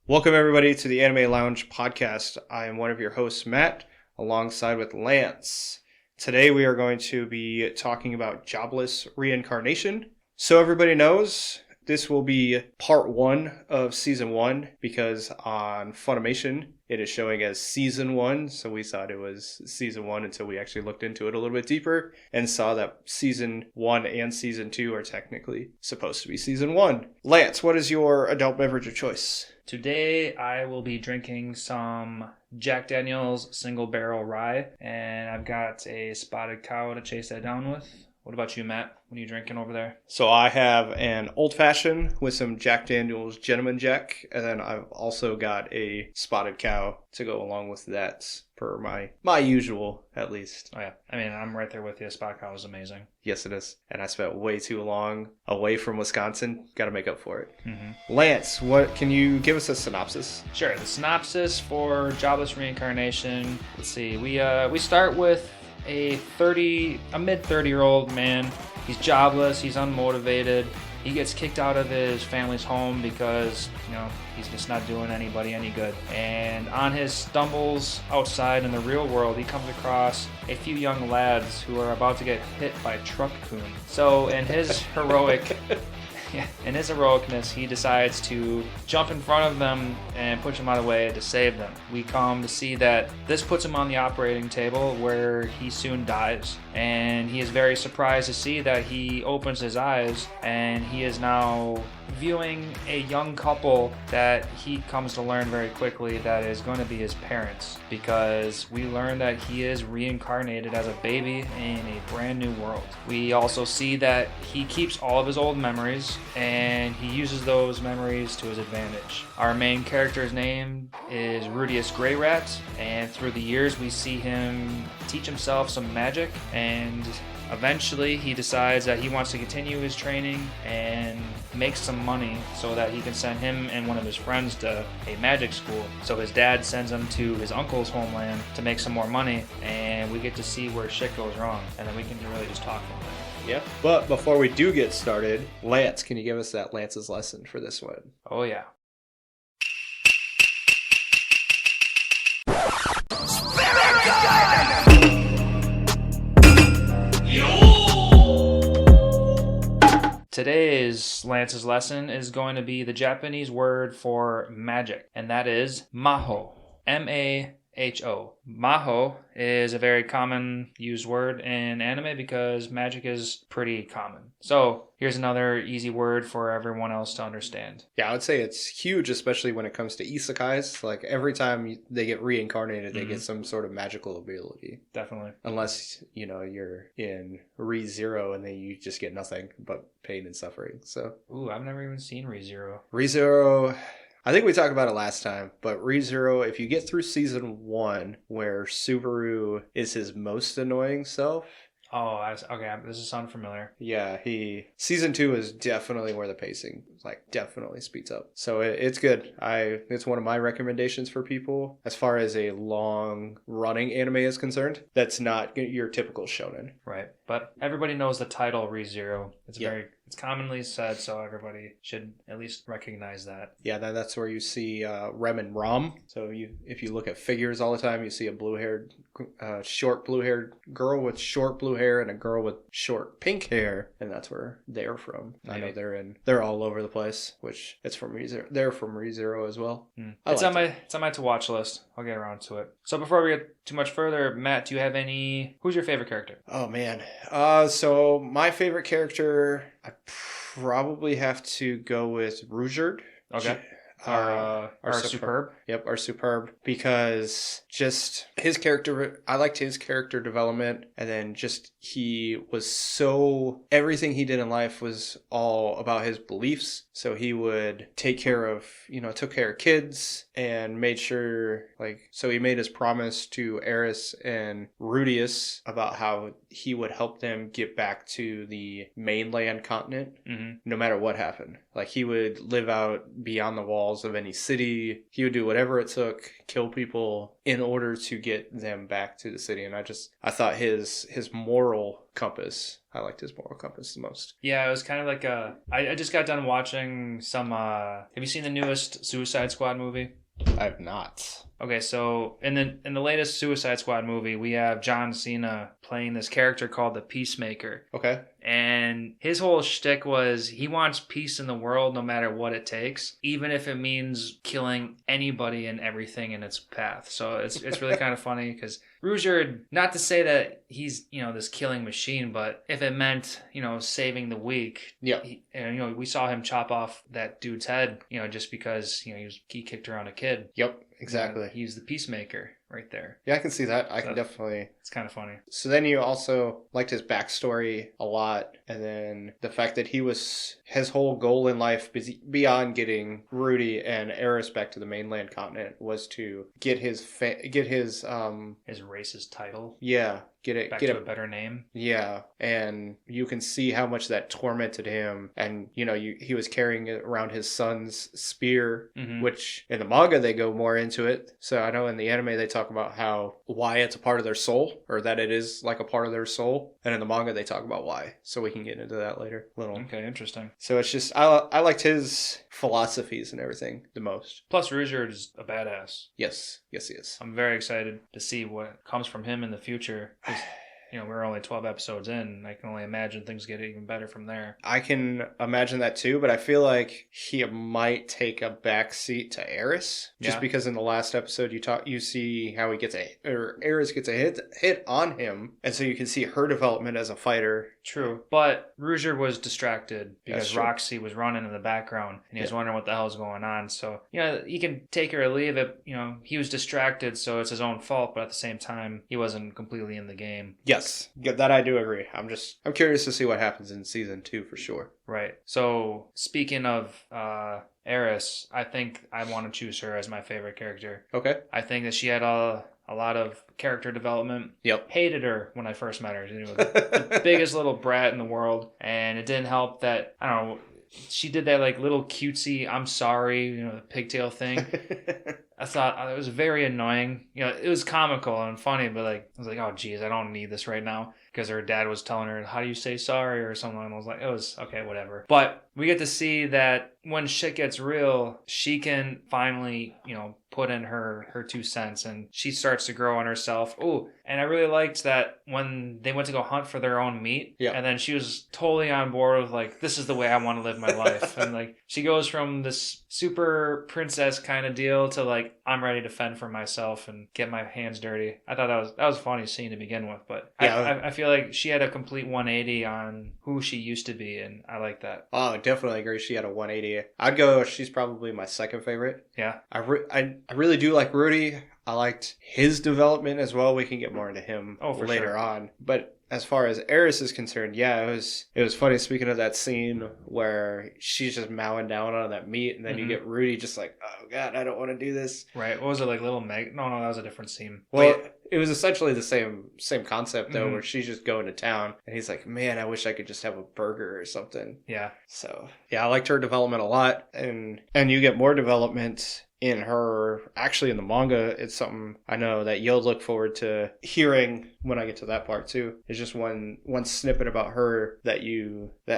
Welcome everybody to the Anime Lounge podcast. I am one of your hosts, Matt, alongside with Lance. Today we are going to be talking about Jobless Reincarnation. So everybody knows, this will be part 1 of season 1 because on Funimation it is showing as season 1, so we thought it was season 1 until we actually looked into it a little bit deeper and saw that season 1 and season 2 are technically supposed to be season 1. Lance, what is your adult beverage of choice? Today I will be drinking some Jack Daniel's Single Barrel Rye, and I've got a Spotted Cow to chase that down with. What about you, Matt? What are you drinking over there? So I have an old fashioned with some Jack Daniel's Gentleman Jack, and then I've also got a Spotted Cow to go along with that, per my usual, at least. Oh yeah, I mean, I'm right there with you. Spotted Cow is amazing. Yes, it is. And I spent way too long away from Wisconsin. Got to make up for it. Mm-hmm. Lance, what can you give us a synopsis? Sure. The synopsis for Jobless Reincarnation. Let's see. We start with a mid-30-year-old man. He's jobless. He's unmotivated. He gets kicked out of his family's home because, he's just not doing anybody any good. And on his stumbles outside in the real world, he comes across a few young lads who are about to get hit by truck coon. So in his heroicness, he decides to jump in front of them and push them out of the way to save them. We come to see that this puts him on the operating table where he soon dies. And he is very surprised to see that he opens his eyes and he is now viewing a young couple that he comes to learn very quickly that is going to be his parents, because we learn that he is reincarnated as a baby in a brand new world. We also see that he keeps all of his old memories and he uses those memories to his advantage. Our main character's name is Rudius Greyrat, and through the years we see him teach himself some magic, and eventually he decides that he wants to continue his training and make some money so that he can send him and one of his friends to a magic school. So his dad sends him to his uncle's homeland to make some more money, and we get to see where shit goes wrong, and then we can really just talk from there. Yeah. But before we do get started, Lance, can you give us that Lance's lesson for this one? Oh yeah. Today's Lance's lesson is going to be the Japanese word for magic, and that is maho. M-A-H-O. Maho is a very common used word in anime because magic is pretty common. So here's another easy word for everyone else to understand. Yeah, I would say it's huge, especially when it comes to isekais. Like every time they get reincarnated, they get some sort of magical ability. Definitely. Unless, you're in ReZero and then you just get nothing but pain and suffering. So. Ooh, I've never even seen ReZero. ReZero, I think we talked about it last time, but ReZero, if you get through season 1 where Subaru is his most annoying self. Oh, okay, this is sounding familiar. Yeah, season 2 is definitely where the pacing definitely speeds up. So it's good. It's one of my recommendations for people as far as a long running anime is concerned. That's not your typical shonen. Right, but everybody knows the title ReZero. It's commonly said, so everybody should at least recognize that. Yeah, that's where you see Rem and Rom. So if you look at figures all the time, you see a short blue-haired girl with short blue hair and a girl with short pink hair, and that's where they're from. Maybe. I know they're all over the place, which it's from ReZero. They're from ReZero as well. It's on my to watch list. I'll get around to it. So before we get too much further, Matt, do you have who's your favorite character? Oh man. So my favorite character, I probably have to go with Rugerd. Okay. Our Superb. Yep, our Superb, because just his character, I liked his character development, and then just everything he did in life was all about his beliefs. So he would took care of kids and made sure, so he made his promise to Eris and Rudius about how he would help them get back to the mainland continent, no matter what happened. He would live out beyond the walls of any city. He would do whatever it took, kill people in order to get them back to the city. And I thought his moral compass, I liked his moral compass the most. Yeah, it was kind of like I just got done watching some, have you seen the newest Suicide Squad movie? I have not. Okay, so in the latest Suicide Squad movie, we have John Cena playing this character called the Peacemaker. Okay. And his whole shtick was he wants peace in the world no matter what it takes, even if it means killing anybody and everything in its path. So it's really kind of funny because Rougeard, not to say that he's, this killing machine, but if it meant, saving the weak, yeah. We saw him chop off that dude's head, just because, he kicked around a kid. Yep, exactly. He's the Peacemaker right there. Yeah, I can see that. I can definitely. It's kind of funny. So then you also liked his backstory a lot, and then the fact that his whole goal in life, beyond getting Rudy and Eris back to the mainland continent, was to get his racist title. Yeah. Get a better name. Yeah, and you can see how much that tormented him, and he was carrying around his son's spear, which in the manga they go more into it. So I know in the anime they talk about why it's a part of their soul, or that it is like a part of their soul, and in the manga they talk about why. So we can get into that later. Okay, interesting. So it's just I liked his philosophies and everything the most. Plus Rougeard is a badass. Yes, he is. I'm very excited to see what comes from him in the future. We're only 12 episodes in. I can only imagine things get even better from there. I can imagine that too, but I feel like he might take a backseat to Eris, just because in the last episode you see how Eris gets a hit on him, and so you can see her development as a fighter. True, but Rougeard was distracted because Roxy was running in the background, and he was wondering what the hell was going on. So he can take her or leave it. He was distracted, so it's his own fault. But at the same time, he wasn't completely in the game. Yes, that I do agree. I'm curious to see what happens in season 2 for sure. Right. So speaking of Eris, I think I want to choose her as my favorite character. Okay. I think that she had a lot of character development. Yep. Hated her when I first met her. She was the biggest little brat in the world, and it didn't help that I don't know. She did that like little cutesy "I'm sorry," the pigtail thing. I thought it was very annoying. It was comical and funny, but I was like, oh geez, I don't need this right now. Because her dad was telling her, how do you say sorry or something. And I was like, it was okay, whatever. But we get to see that when shit gets real, she can finally, put in her 2 cents, and she starts to grow on herself. Oh, and I really liked that when they went to go hunt for their own meat. Yeah. And then she was totally on board with this is the way I want to live my life. And she goes from this super princess kind of deal to I'm ready to fend for myself and get my hands dirty. I thought that was a funny scene to begin with, but yeah. I feel like she had a complete 180 on who she used to be, and I like that. Oh, I definitely agree. She had a 180. I'd go, she's probably my second favorite. Yeah. I really do like Rudy. I liked his development as well. We can get more into him later on. But as far as Eris is concerned, yeah, it was funny. Speaking of that scene where she's just mowing down on that meat, and then you get Rudy just like, oh god, I don't want to do this. Right. What was it, Little Meg? No, that was a different scene. Well, it was essentially the same concept though, where she's just going to town, and he's like, man, I wish I could just have a burger or something. Yeah. So yeah, I liked her development a lot, and you get more development in her. Actually, in the manga, it's something I know that you'll look forward to hearing when I get to that part too. It's just one snippet about her that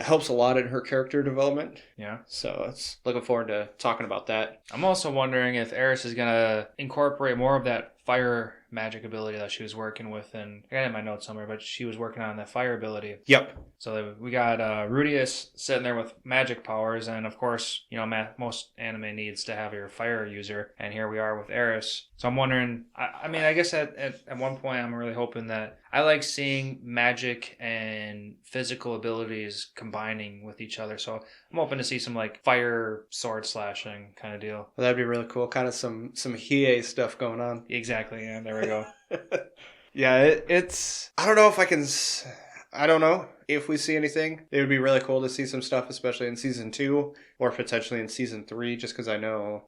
helps a lot in her character development. Yeah. So it's looking forward to talking about that. I'm also wondering if Eris is gonna incorporate more of that fire magic ability that she was working with, and I got it in my notes somewhere, but she was working on that fire ability. Yep. So we got Rudius sitting there with magic powers, and of course, most anime needs to have your fire user, and here we are with Eris. So I'm wondering, I guess at one point I'm really hoping that I like seeing magic and physical abilities combining with each other. So I'm hoping to see some fire sword slashing kind of deal. Well, that'd be really cool. Kind of some Hiei stuff going on. Exactly. Yeah, there we go. Yeah, it's... I don't know if we see anything. It would be really cool to see some stuff, especially in season 2 or potentially in season 3, just because I know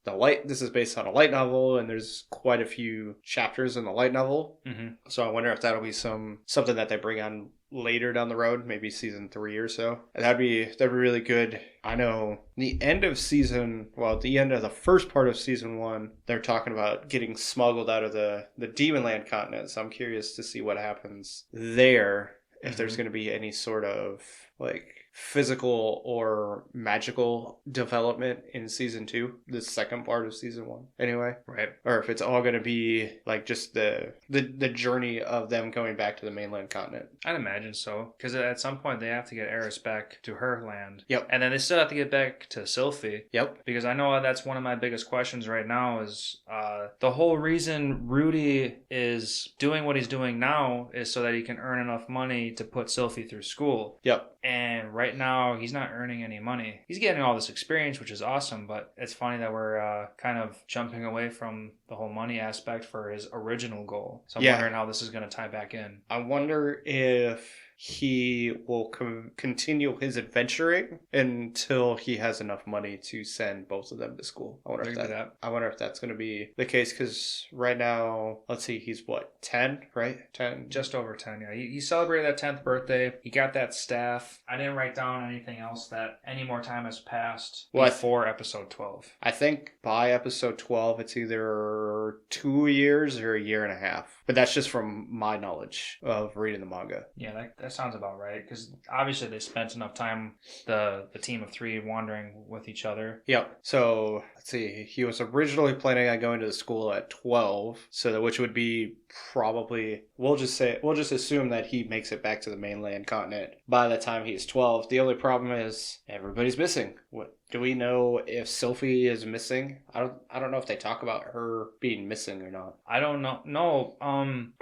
this is based on a light novel, and there's quite a few chapters in the light novel. Mm-hmm. So I wonder if that'll be something that they bring on later down the road, maybe season 3 or so. And that'd be really good. I know the end of the end of the first part of season 1, they're talking about getting smuggled out of the Demonland continent. So I'm curious to see what happens there. If there's going to be any sort of like physical or magical development in season 2, the second part of season 1 anyway, Right. or if it's all going to be like just the journey of them going back to the mainland continent. I'd imagine so, because at some point they have to get Eris back to her land. Yep. And then they still have to get back to Sylphie. Yep. Because I know that's one of my biggest questions right now is the whole reason Rudy is doing what he's doing now is so that he can earn enough money to put Sylphie through school. Yep. And right now, he's not earning any money. He's getting all this experience, which is awesome, but it's funny that we're kind of jumping away from the whole money aspect for his original goal. So I'm wondering how this is going to tie back in. I wonder if he will continue his adventuring until he has enough money to send both of them to school. I wonder if that's going to be the case, because right now, let's see, he's what, 10, right? 10? Just over 10, yeah. He celebrated that 10th birthday. He got that staff. I didn't write down anything else that any more time has passed before episode 12. I think by episode 12, it's either 2 years or a year and a half. But that's just from my knowledge of reading the manga. Yeah, that sounds about right, because obviously they spent enough time, the team of 3, wandering with each other. Yep. So let's see, he was originally planning on going to the school at 12, so which would be probably, we'll just assume that he makes it back to the mainland continent by the time he's 12. The only problem is everybody's missing. What do we know if Sylphie is missing? I don't know if they talk about her being missing or not. I don't know. No.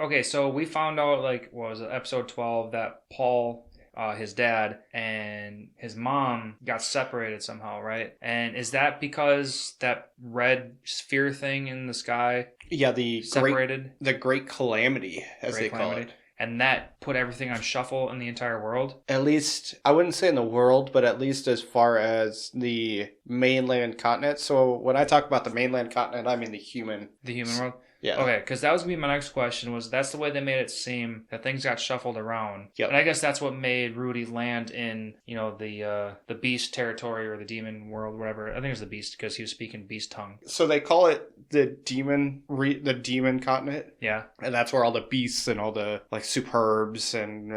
Okay, so we found out, like, what was it, episode 12, that Paul, his dad, and his mom got separated somehow, right? And is that because that red sphere thing in the sky? Yeah, separated? The Great Calamity, as they call it. And that put everything on shuffle in the entire world? At least, I wouldn't say in the world, but at least as far as the mainland continent. So when I talk about the mainland continent, I mean the human world? Yeah. Okay, because that was going to be my next question, was that's the way they made it seem, that things got shuffled around. Yep. And I guess that's what made Rudy land in, the beast territory or the demon world, whatever. I think it was the beast because he was speaking beast tongue. So they call it the demon continent. Yeah. And that's where all the beasts and all the like superbs and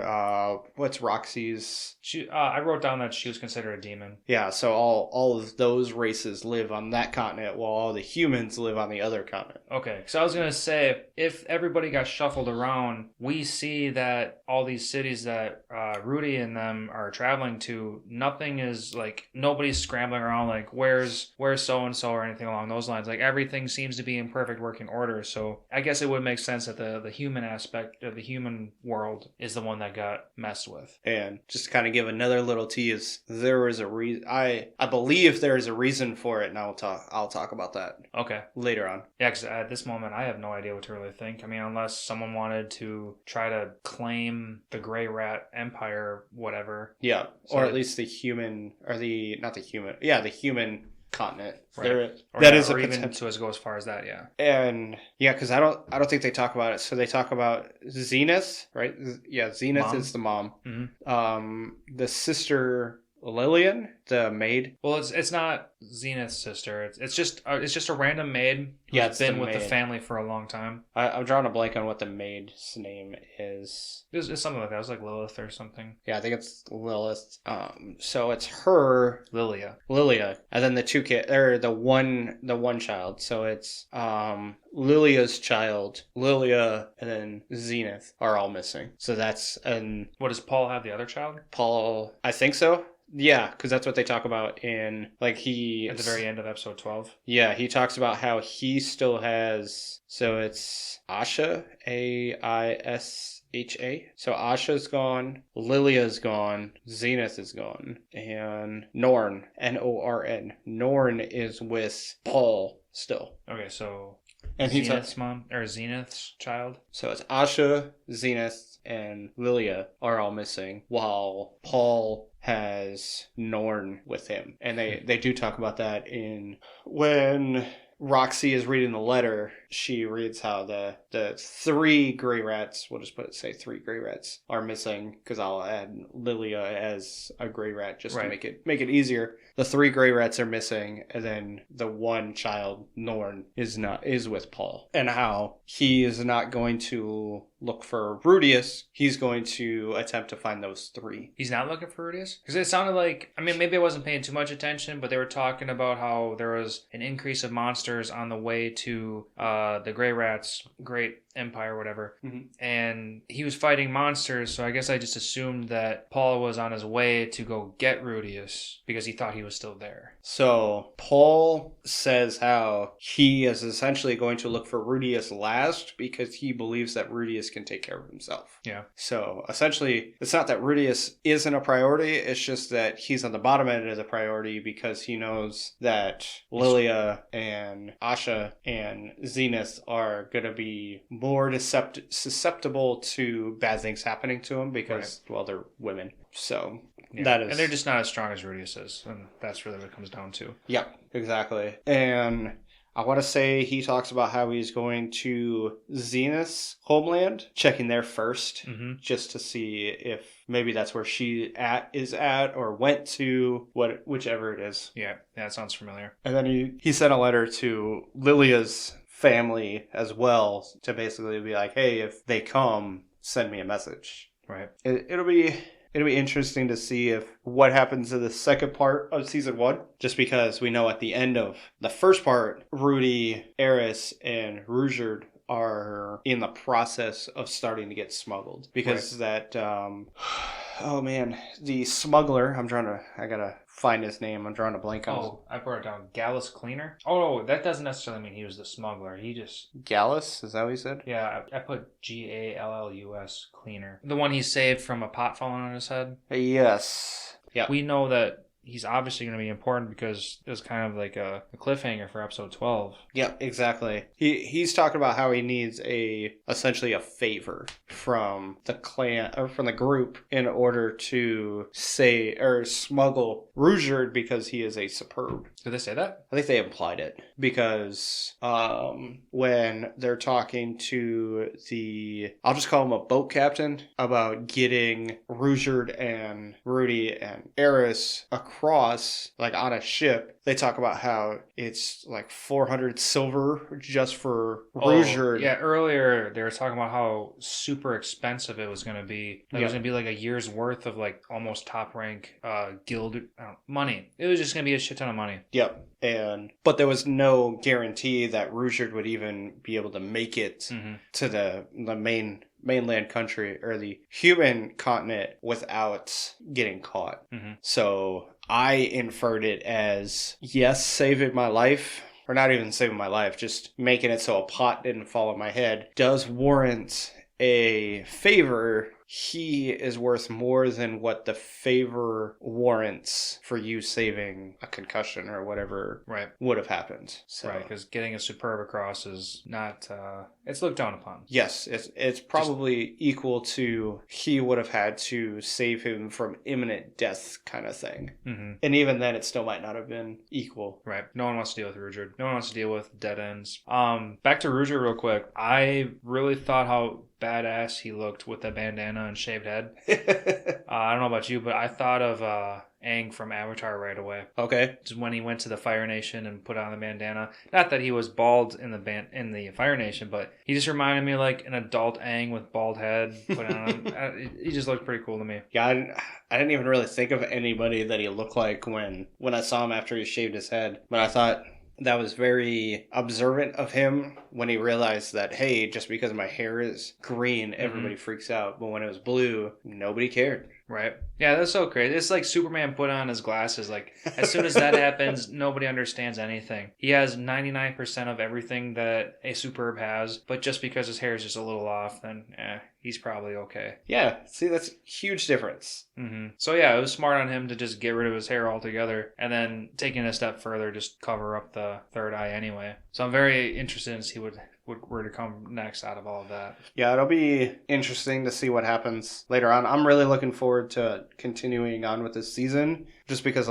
what's Roxy's? I wrote down that she was considered a demon. Yeah, so all of those races live on that continent while all the humans live on the other continent. Okay, so I was going to say, if everybody got shuffled around, we see that all these cities that Rudy and them are traveling to, nothing is like, nobody's scrambling around like, where's so-and-so or anything along those lines. Like, everything seems to be in perfect working order. So I guess it would make sense that the human aspect of the human world is the one that got messed with. And just to kind of give another little tease, there was a reason. I believe there is a reason for it, and I'll talk about that. Okay. Later on. Yeah, because at this moment, I have no idea what to really think. I mean, unless someone wanted to try to claim the Grey Rat Empire, whatever. Yeah, so or at least the human, or the human continent. Right. Or even to go as far as that, yeah. And yeah, because I don't think they talk about it. So they talk about Zenith, right? Yeah, Zenith mom. Is the mom. Mm-hmm. The sister Lillian, the maid. Well, it's not Zenith's sister. It's just a random maid who's been with the family for a long time. I'm drawing a blank on what the maid's name is. It's something like that. It was like Lilith or something. Yeah, I think it's Lilith. So it's her, Lilia, and then the two kids, or the one child. So it's Lilia's child, Lilia, and then Zenith are all missing. So that's what does Paul have? The other child? Paul, I think so. Yeah, because that's what they talk about in, like, at the very end of episode 12. Yeah, he talks about how he still has, so it's Asha, Aisha. So Asha's gone, Lilia's gone, Zenith is gone, and Norn, Norn. Norn is with Paul still. Okay, so and Zenith's mom, or Zenith's child? So it's Asha, Zenith, and Lilia are all missing, while Paul has Norn with him. And they do talk about that in when Roxy is reading the letter. she reads how the three gray rats, we'll just say three gray rats, are missing, because I'll add Lilia as a gray rat just to make it easier. The three gray rats are missing, and then the one child, Norn, is with Paul. And how he is not going to look for Rudius, he's going to attempt to find those three. He's not looking for Rudius? Because it sounded like, I mean, maybe I wasn't paying too much attention, but they were talking about how there was an increase of monsters on the way to the Grey Rats, Great Empire, whatever. Mm-hmm. And he was fighting monsters, so I guess I just assumed that Paul was on his way to go get Rudius because he thought he was still there. So Paul says how he is essentially going to look for Rudius last because he believes that Rudius can take care of himself. Yeah. So essentially, it's not that Rudius isn't a priority, it's just that he's on the bottom end of the priority because he knows that Lilia and Asha and Zenith are going to be more susceptible to bad things happening to him because, well, they're women. So that is... And they're just not as strong as Rudius is, and that's really what it comes down to. Yep, exactly. And I want to say he talks about how he's going to Zenith's homeland, checking there first, just to see if maybe that's where she is at or went to, whichever it is. Yeah, that sounds familiar. And then he sent a letter to Lilia's family as well to basically be like, hey, if they come, send me a message. Right. It'll be interesting to see if what happens in the second part of season 1, just because we know at the end of the first part, Rudy, Eris, and Rugerd are in the process of starting to get smuggled because that oh man, the smuggler, I gotta find his name, I'm drawing a blank on. Oh, I brought it down. Gallus Cleaner? Oh, that doesn't necessarily mean he was the smuggler. He just... Gallus? Is that what he said? Yeah, I put Gallus Cleaner. The one he saved from a pot falling on his head? Yes. Yeah. We know that he's obviously going to be important because it was kind of like a cliffhanger for episode 12. Yeah, exactly. He's talking about how he needs essentially a favor from the clan or from the group in order to smuggle Rugerd because he is a superb. Did they say that? I think they implied it because when they're talking to I'll just call him a boat captain about getting Rugerd and Rudy and Eris across, like on a ship, they talk about how it's like 400 silver just for Rugerd. Yeah, earlier they were talking about how super expensive it was going to be. It was going to be like a year's worth of like almost top rank guild money. It was just going to be a shit ton of money. Yep. But there was no guarantee that Rugerd would even be able to make it to the mainland country or the human continent without getting caught. So I inferred it as, yes, saving my life, or not even saving my life, just making it so a pot didn't fall on my head, does warrant a favor. He is worth more than what the favor warrants for you saving a concussion or whatever would have happened. So. Right, because getting a superb across is not, it's looked down upon. Yes, it's probably equal to he would have had to save him from imminent death kind of thing. And even then, it still might not have been equal. Right, no one wants to deal with Rugerd. No one wants to deal with dead ends. Back to Rugerd real quick. I really thought how badass he looked with the bandana and shaved head. I don't know about you, but I thought of Aang from Avatar right away. Okay. Just when he went to the Fire Nation and put on the bandana. Not that he was bald in the Fire Nation, but he just reminded me like an adult Aang with bald head. Put on. He just looked pretty cool to me. Yeah, I didn't even really think of anybody that he looked like when I saw him after he shaved his head. But I thought that was very observant of him when he realized that, hey, just because my hair is green, everybody freaks out. But when it was blue, nobody cared. Right. Yeah, that's so crazy. It's like Superman put on his glasses. Like, as soon as that happens, nobody understands anything. He has 99% of everything that a superb has, but just because his hair is just a little off, then he's probably okay. Yeah, see, that's a huge difference. So yeah, it was smart on him to just get rid of his hair altogether, and then taking a step further, just cover up the third eye anyway. So I'm very interested in to see what were to come next out of all of that. Yeah, it'll be interesting to see what happens later on. I'm really looking forward to continuing on with this season, just because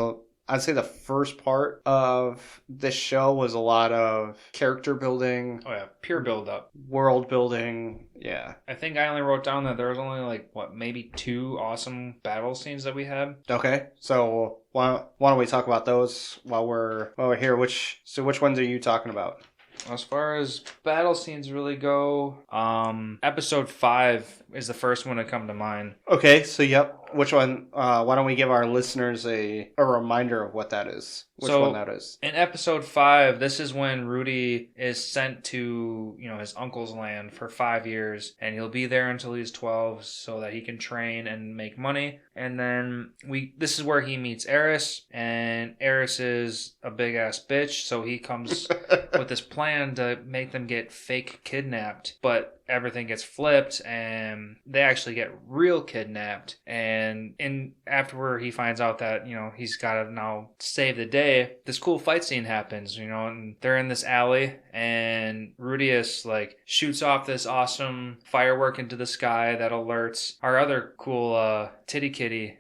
I'd say the first part of this show was a lot of character building, Oh yeah, pure build up. world building. Yeah. I think I only wrote down that there was only like maybe 2 awesome battle scenes that we had. Okay. So why don't we talk about those while we're here? Which ones are you talking about? As far as battle scenes really go, episode 5 is the first one to come to mind. Okay. So yep. Which one? Why don't we give our listeners a reminder of what that is? Which one that is? In episode 5, this is when Rudy is sent to, his uncle's land for 5 years, and he'll be there until he's 12 so that he can train and make money. And then this is where he meets Eris, and Eris is a big ass bitch, so he comes with this plan to make them get fake kidnapped, but everything gets flipped and they actually get real kidnapped. And afterward he finds out that he's got to now save the day. This cool fight scene happens, and they're in this alley, and Rudius shoots off this awesome firework into the sky that alerts our other cool titty kitty.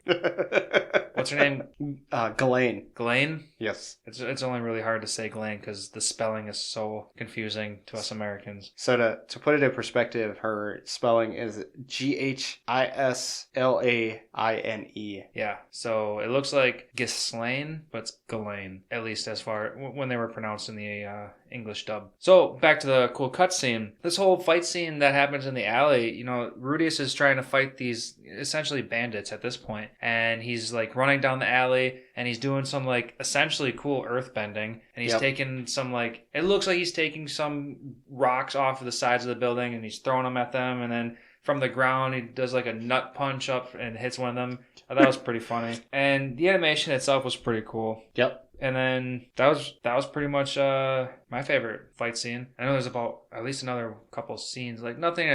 What's her name? Ghislaine. Ghislaine? Yes. It's only really hard to say Ghislaine because the spelling is so confusing to us Americans. So to put it in perspective, her spelling is Ghislaine. Yeah, so it looks like Ghislaine, but it's Ghislaine, at least as far when they were pronounced in the English dub. So back to the cool cutscene. This whole fight scene that happens in the alley, Rudius is trying to fight these essentially bandits at this point, and he's running down the alley, and he's doing some essentially cool earth bending, and he's taking some it looks like he's taking some rocks off of the sides of the building, and he's throwing them at them, and then from the ground he does a nut punch up and hits one of them. That was pretty funny, and the animation itself was pretty cool. Yep. And then that was pretty much my favorite fight scene. I know there's about at least another couple scenes, nothing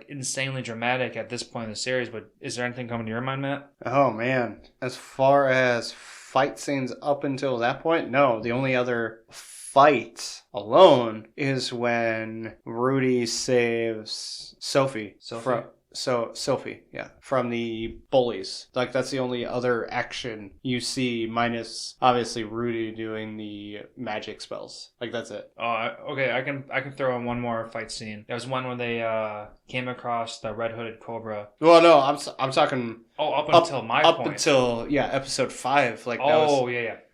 insanely dramatic at this point in the series. But is there anything coming to your mind, Matt? Oh man, as far as fight scenes up until that point, no. The only other fight alone is when Rudy saves Sophie. Sophie, yeah, from the bullies. That's the only other action you see, minus obviously Rudy doing the magic spells. That's it. Oh, okay. I can throw in one more fight scene. There was one when they came across the red-hooded cobra. Well, no, I'm talking. Oh, up until my point. Up until episode 5.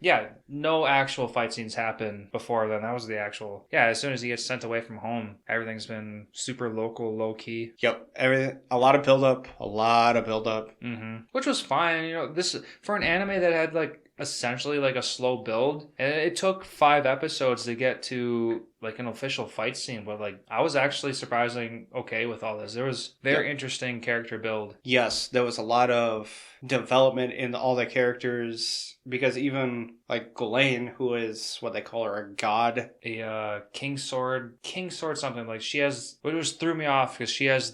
Yeah. No actual fight scenes happen before then. That was the actual. Yeah, as soon as he gets sent away from home, everything's been super local, low key. Yep, everything. A lot of build up. Mm-hmm. Which was fine. This for an anime that had essentially a slow build, and it took 5 episodes to get to an official fight scene, but I was actually surprisingly okay with all this. There was very interesting character build. Yes, there was a lot of development in all the characters, because even Ghislaine, who is what they call her, a god, a king sword something, she has, it just threw me off because she has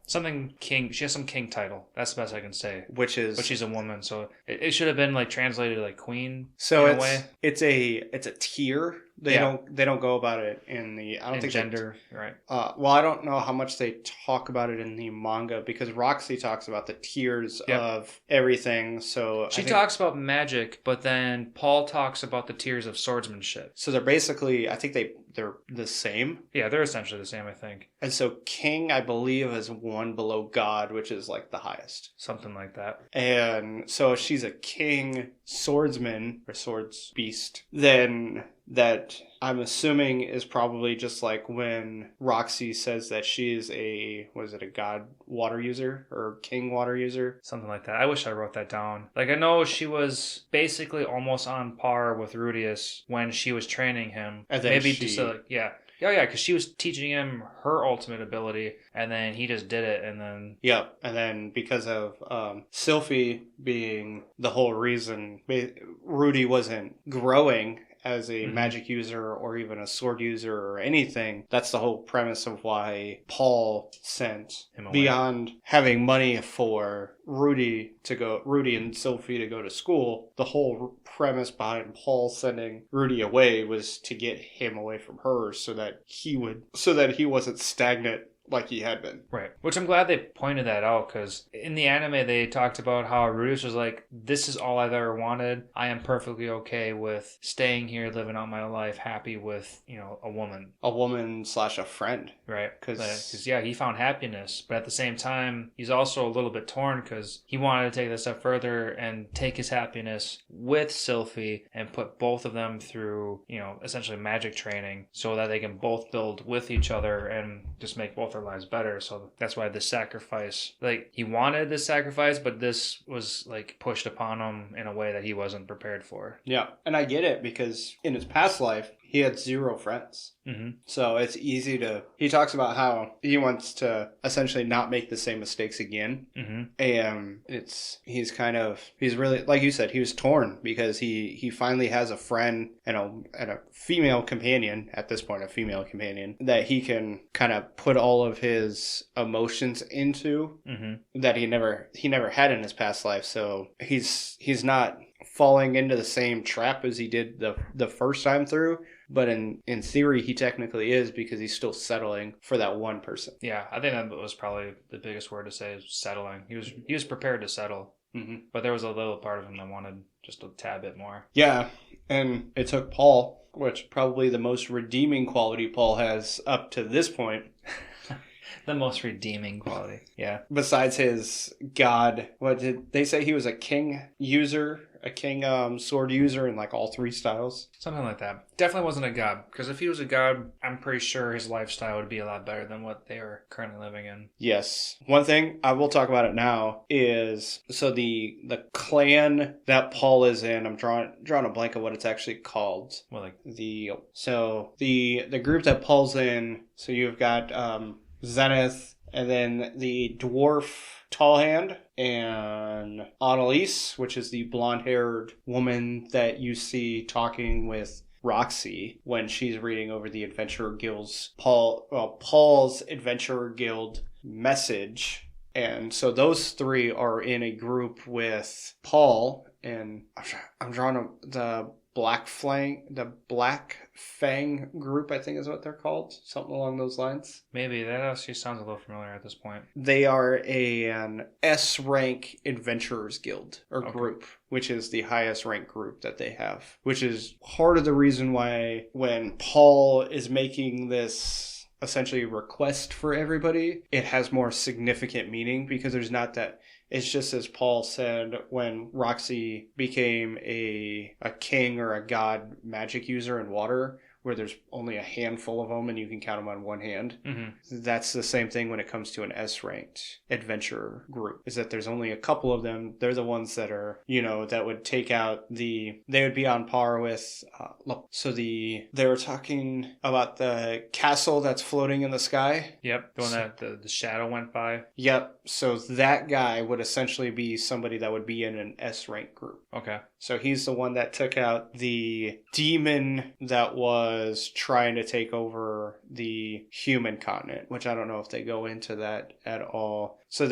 some king title. That's the best I can say, but she's a woman, so it should have been translated queen. So in a way, it's a tier. They don't go about it in the gender, right? Well, I don't know how much they talk about it in the manga, because Roxy talks about the tiers of everything. So she talks about magic, but then Paul talks about the tiers of swordsmanship. So they're basically, I think they're the same. Yeah, they're essentially the same, I think. And so king, I believe, is one below god, which is the highest. Something like that. And so if she's a king swordsman or swords beast, then that I'm assuming is probably just when Roxy says that she is a god water user or king water user? Something like that. I wish I wrote that down. I know she was basically almost on par with Rudius when she was training him. And then maybe just because she was teaching him her ultimate ability, and then he just did it, and then... Yeah, and then because of Sylphie being the whole reason Rudy wasn't growing as a magic user or even a sword user or anything, that's the whole premise of why Paul sent him away. Beyond having money for Rudy and Sylphie to go to school, the whole premise behind Paul sending Rudy away was to get him away from her, so that he wasn't stagnant like he had been. Right. Which I'm glad they pointed that out, because in the anime they talked about how Rudeus was like, this is all I've ever wanted. I am perfectly okay with staying here, living out my life, happy with, a woman. A woman / a friend. Right. Because, yeah, he found happiness. But at the same time, he's also a little bit torn because he wanted to take this step further and take his happiness with Sylphie and put both of them through, essentially magic training so that they can both build with each other and just make both their lives better. So that's why this sacrifice, like, he wanted this sacrifice, but this was, like, pushed upon him in a way that he wasn't prepared for. Yeah. And I get it, because in his past life, he had 0 friends. Mm-hmm. So it's easy to... He talks about how he wants to essentially not make the same mistakes again. Mm-hmm. And he's really, like you said, he was torn because he finally has a friend and a female companion, at this point, a female companion, that he can kind of put all of his emotions into, mm-hmm. that he never had in his past life. So he's not falling into the same trap as he did the first time through. But in theory, he technically is, because he's still settling for that one person. Yeah, I think that was probably the biggest word to say, is settling. He was prepared to settle, mm-hmm. but there was a little part of him that wanted just a tad bit more. Yeah, and it took Paul, which probably the most redeeming quality Paul has up to this point. The most redeeming quality, yeah. Besides his god, what did they say? He was a king user, a king sword user in like all 3 styles? Something like that. Definitely wasn't a god, because if he was a god, I'm pretty sure his lifestyle would be a lot better than what they are currently living in. Yes. One thing, I will talk about it now, is so the clan that Paul is in, I'm drawing a blank of what it's actually called. Well, like the group that Paul's in, so you've got Zenith, and then the dwarf Tall Hand, and Annalise, which is the blonde-haired woman that you see talking with Roxy when she's reading over the Adventurer Guild's Paul's Adventurer Guild message. And so those 3 are in a group with Paul, and I'm drawing the Black Fang group, I think is what they're called. Something along those lines. Maybe. That actually sounds a little familiar at this point. They are an S-rank adventurers guild, or group, which is the highest rank group that they have. Which is part of the reason why when Paul is making this essentially request for everybody, it has more significant meaning, because there's not that... It's just as Paul said when Roxy became a king or a god magic user in water, where there's only a handful of them and you can count them on one hand. Mm-hmm. That's the same thing when it comes to an S-ranked adventurer group, is that there's only a couple of them. They're the ones that are, that would take out they would be on par with, they were talking about the castle that's floating in the sky. Yep, the one that the shadow went by. Yep, so that guy would essentially be somebody that would be in an S-rank group. Okay. So he's the one that took out the demon that was trying to take over the human continent, which I don't know if they go into that at all. So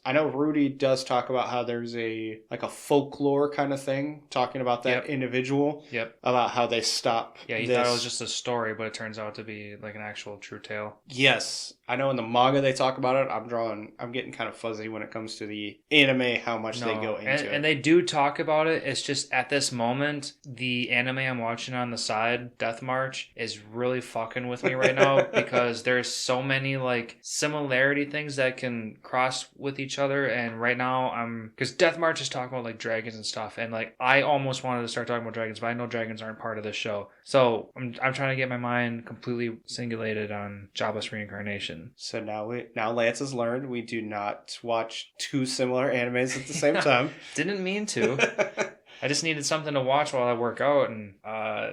I know Rudy does talk about how there's a folklore kind of thing, talking about that individual. Yep. About how they stop. Yeah, he thought it was just a story, but it turns out to be like an actual true tale. Yes. I know in the manga they talk about it. I'm getting kind of fuzzy when it comes to the anime, how much they go into it. And they do talk about it. It's just at this moment, the anime I'm watching on the side, Death March, is really fucking with me right now because there's so many like similarity things that can cross with each other. And right now because Death March is talking about like dragons and stuff, and like I almost wanted to start talking about dragons, but I know dragons aren't part of this show. So I'm trying to get my mind completely singulated on Jobless Reincarnation. So now Lance has learned we do not watch 2 similar animes at the same time. Didn't mean to. I just needed something to watch while I work out, and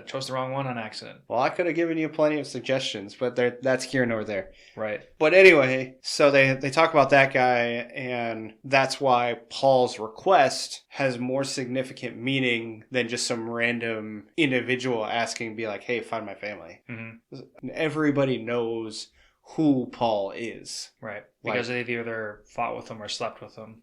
chose the wrong one on accident. Well, I could have given you plenty of suggestions, but that's here nor there. Right. But anyway, so they talk about that guy, and that's why Paul's request has more significant meaning than just some random individual asking, be like, hey, find my family. Mm-hmm. Everybody knows who Paul is. Right. Because they've either fought with him or slept with him.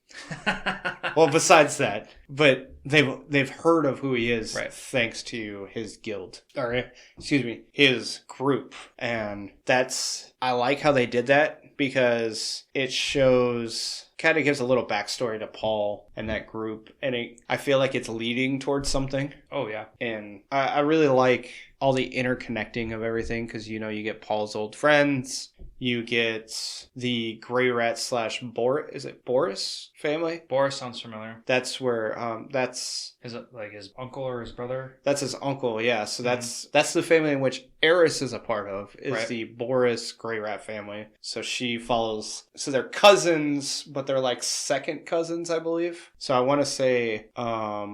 Well, besides that, but they've heard of who he is Right. thanks to his guild, or excuse me, his group, and I like how they did that because it kind of gives a little backstory to Paul and that group, and I feel like it's leading towards something. Oh yeah, And I really like all the interconnecting of everything because you get Paul's old friends, you get the Grey Rat / Boris family? Boris sounds familiar. That's where Is it like his uncle or his brother? that's his uncle, yeah. So that's the family in which Eris is a part of, is Right. the Boris Grey Rat family. So she follows, so they're cousins, but they're like second cousins, I believe. So I want to say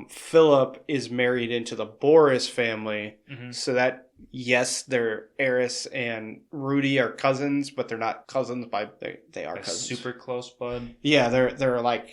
Philip is married into the Boris family. Mm-hmm. So that, yes, they're Eris and Rudy are cousins, but they're not cousins they are Like cousins. super close blood. Yeah, they're like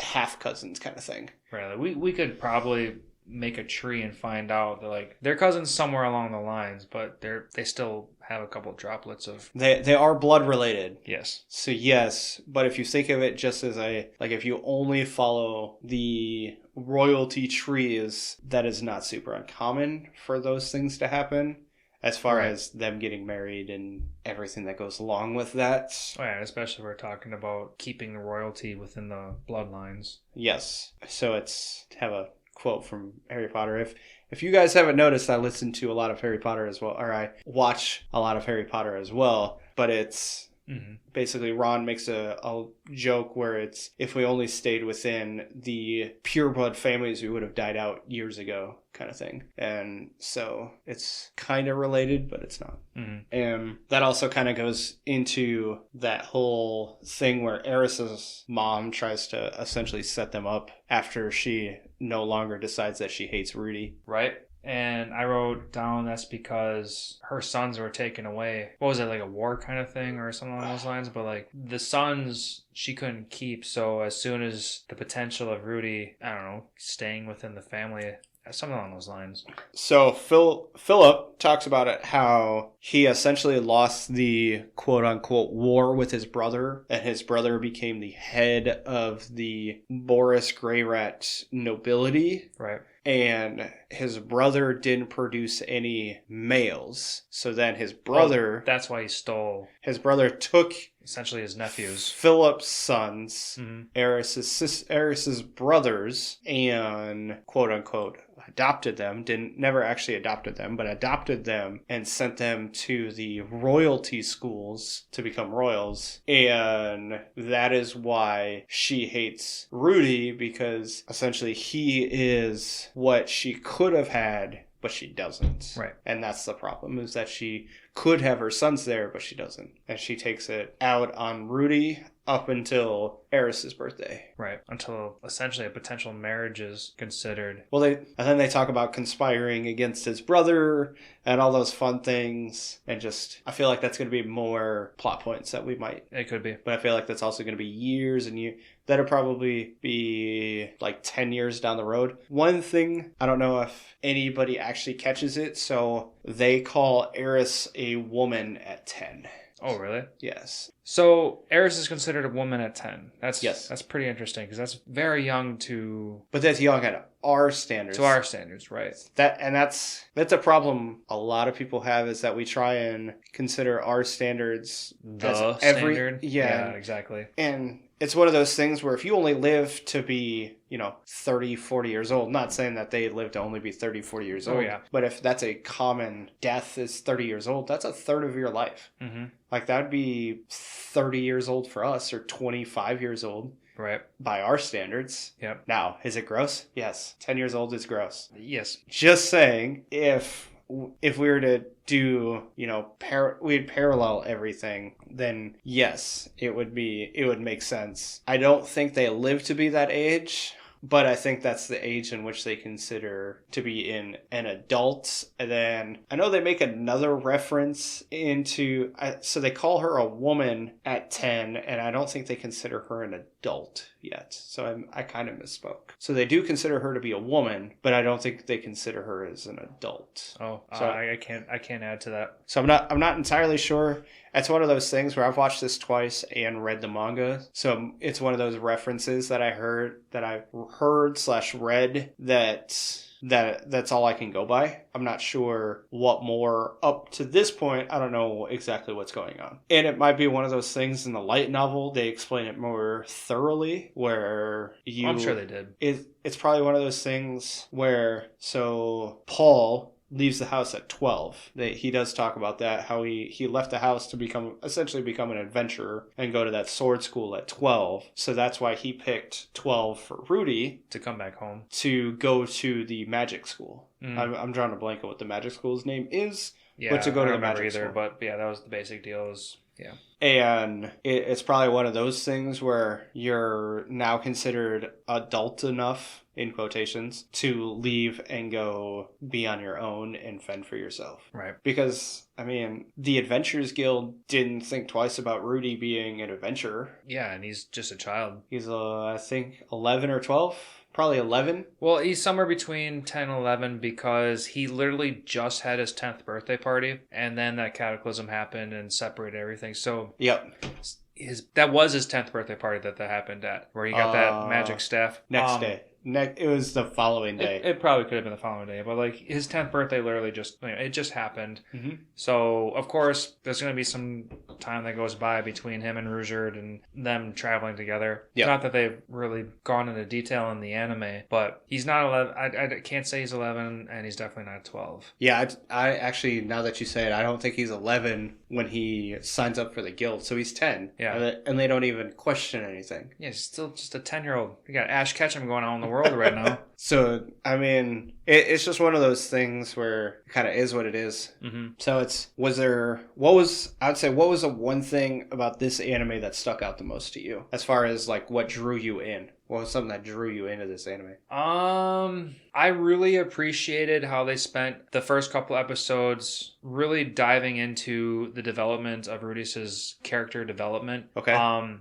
half cousins kind of thing. Right. Like we could probably make a tree and find out that like they're cousins somewhere along the lines, but they still have a couple droplets of. They are blood related. Yes. So yes, but if you think of it just as if you only follow the royalty trees, that is not super uncommon for those things to happen. As far Right. as them getting married and everything that goes along with that. Oh yeah, especially if we're talking about keeping the royalty within the bloodlines. Yes. So it's to have a quote from Harry Potter. If you guys haven't noticed, I listen to a lot of Harry Potter as well, or I watch a lot of Harry Potter as well, but it's Mm-hmm. basically Ron makes a joke where it's, if we only stayed within the pureblood families, we would have died out years ago kind of thing. And so it's kind of related, but it's not. Mm-hmm. And that also kind of goes into that whole thing where Eris's mom tries to essentially set them up after she no longer decides that she hates Rudy. Right. And I wrote down that's because her sons were taken away. What was it, like a war kind of thing or something along those lines? But like the sons she couldn't keep. So as soon as the potential of Rudy, I don't know, staying within the family, something along those lines. So Philip talks about it, how he essentially lost the quote unquote war with his brother, and his brother became the head of the Boris Grey Rat nobility. Right. And his brother didn't produce any males. So then his brother... That's why he stole His brother took essentially his nephews. Philip's sons, Mm-hmm. Eris's brothers, and quote unquote adopted them. Never actually adopted them, but adopted them and sent them to the royalty schools to become royals. And that is why she hates Rudy, because essentially he is what she could have had, but she doesn't. Right. And that's the problem, is that she could have her sons there, but she doesn't. And she takes it out on Rudy up until Eris's birthday. Right. Until essentially a potential marriage is considered. Well, and then they talk about conspiring against his brother and all those fun things. And just, I feel like that's going to be more plot points that we might. It could be. But I feel like that's also going to be years and years. That'll probably be like 10 years down the road. One thing, I don't know if anybody actually catches it. So they call Eris a woman at 10. Oh, really? Yes. So Eris is considered a woman at 10. Yes. That's pretty interesting because that's very young But that's young at our standards. to our standards, right? That's a problem a lot of people have, is that we try and consider our standards The as standard. Yeah. Exactly. And it's one of those things where if you only live to be, 30, 40 years old, not saying that they live to only be 30, 40 years old, yeah. but if that's a common death is 30 years old, that's a third of your life. Mm-hmm. Like that would be 30 years old for us, or 25 years old. Right. By our standards. Yep. Now, is it gross? Yes. 10 years old is gross. Yes. Just saying, if we were to do, we'd parallel everything, then yes, it would make sense. I don't think they live to be that age, but I think that's the age in which they consider to be an adult. And then I know they make another reference into, so they call her a woman at 10, and I don't think they consider her an adult yet. So I kind of misspoke. So they do consider her to be a woman, but I don't think they consider her as an adult. Oh, So I can't add to that. So I'm not entirely sure. It's one of those things where I've watched this twice and read the manga. So it's one of those references that I've heard slash read that's all I can go by. I'm not sure what more up to this point. I don't know exactly what's going on. And it might be one of those things in the light novel. They explain it more thoroughly where I'm sure they did. It's probably one of those things where, so Paul leaves the house at 12. He does talk about that, how he left the house to essentially become an adventurer and go to that sword school at 12. So that's why he picked 12 for Rudy. To come back home. To go to the magic school. I'm drawing a blank on what the magic school's name is. Yeah, but to go I to don't the remember magic either, school. but yeah, that was the basic deal. Yeah. And it's probably one of those things where you're now considered adult enough, in quotations, to leave and go be on your own and fend for yourself. Right. Because, I mean, the Adventurers Guild didn't think twice about Rudy being an adventurer. Yeah, and he's just a child. He's, I think, 11 or 12. Probably 11. Well, he's somewhere between 10 and 11 because he literally just had his 10th birthday party, and then that cataclysm happened and separated everything. So yep. That was his 10th birthday party that happened at, where he got that magic staff. Next day. It was the following day. It probably could have been the following day, but like his 10th birthday literally it just happened. Mm-hmm. So of course there's going to be some time that goes by between him and Rugerd and them traveling together. Yep. Not that they've really gone into detail in the anime, but he's not 11. I can't say he's 11, and he's definitely not 12. Yeah, I actually, now that you say it, I don't think he's 11 when he signs up for the guild, so he's 10. Yeah. And they don't even question anything. Yeah, he's still just a 10-year-old. You got Ash Ketchum going on in the world right now. So, I mean, it's just one of those things where it kind of is what it is. Mm-hmm. So what was the one thing about this anime that stuck out the most to you? As far as like what drew you in? What was something that drew you into this anime? I really appreciated how they spent the first couple episodes really diving into the development of Rudius's character development. Okay.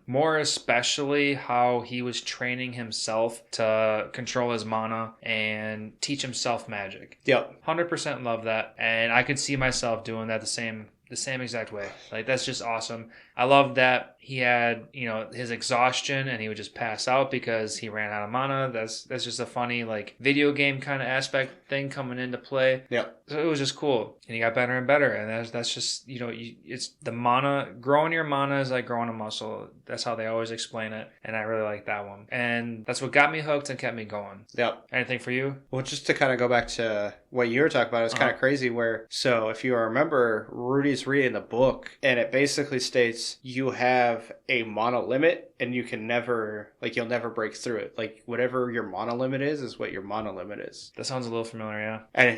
More especially how he was training himself to control his mana and teach himself magic. Yep. 100% love that. And I could see myself doing that the same exact way. Like, that's just awesome. I love that he had, his exhaustion and he would just pass out because he ran out of mana. That's just a funny, like, video game kind of aspect thing coming into play. Yep. So it was just cool. And he got better and better. And that's just, it's the mana. Growing your mana is like growing a muscle. That's how they always explain it. And I really like that one. And that's what got me hooked and kept me going. Yep. Anything for you? Well, just to kind of go back to what you were talking about, it's kind of crazy so if you remember, Rudy's reading the book and it basically states you have a mana limit and you can never, you'll never break through it. Like, whatever your mana limit is what your mana limit is. That sounds a little familiar, yeah. And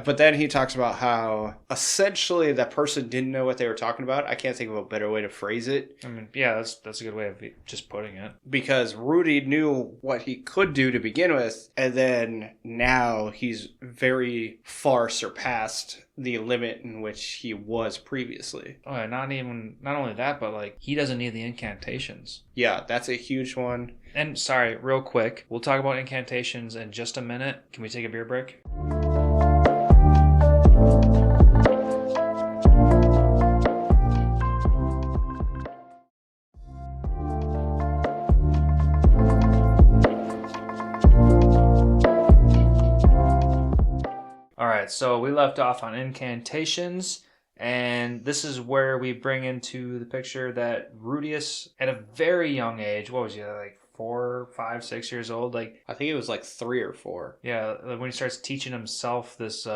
but then he talks about how essentially that person didn't know what they were talking about. I can't think of a better way to phrase it. I mean, yeah, that's a good way of just putting it. Because Rudy knew what he could do to begin with, and then now he's very far surpassed the limit in which he was previously. Oh, yeah, not only that, but like he doesn't need the incantations. Yeah, that's a huge one. And sorry, real quick, we'll talk about incantations in just a minute. Can we take a beer break? Alright, so we left off on incantations, and this is where we bring into the picture that Rudius, at a very young age, what was he, like 4, 5, 6 years old? Like, I think it was like 3 or 4. Yeah, when he starts teaching himself this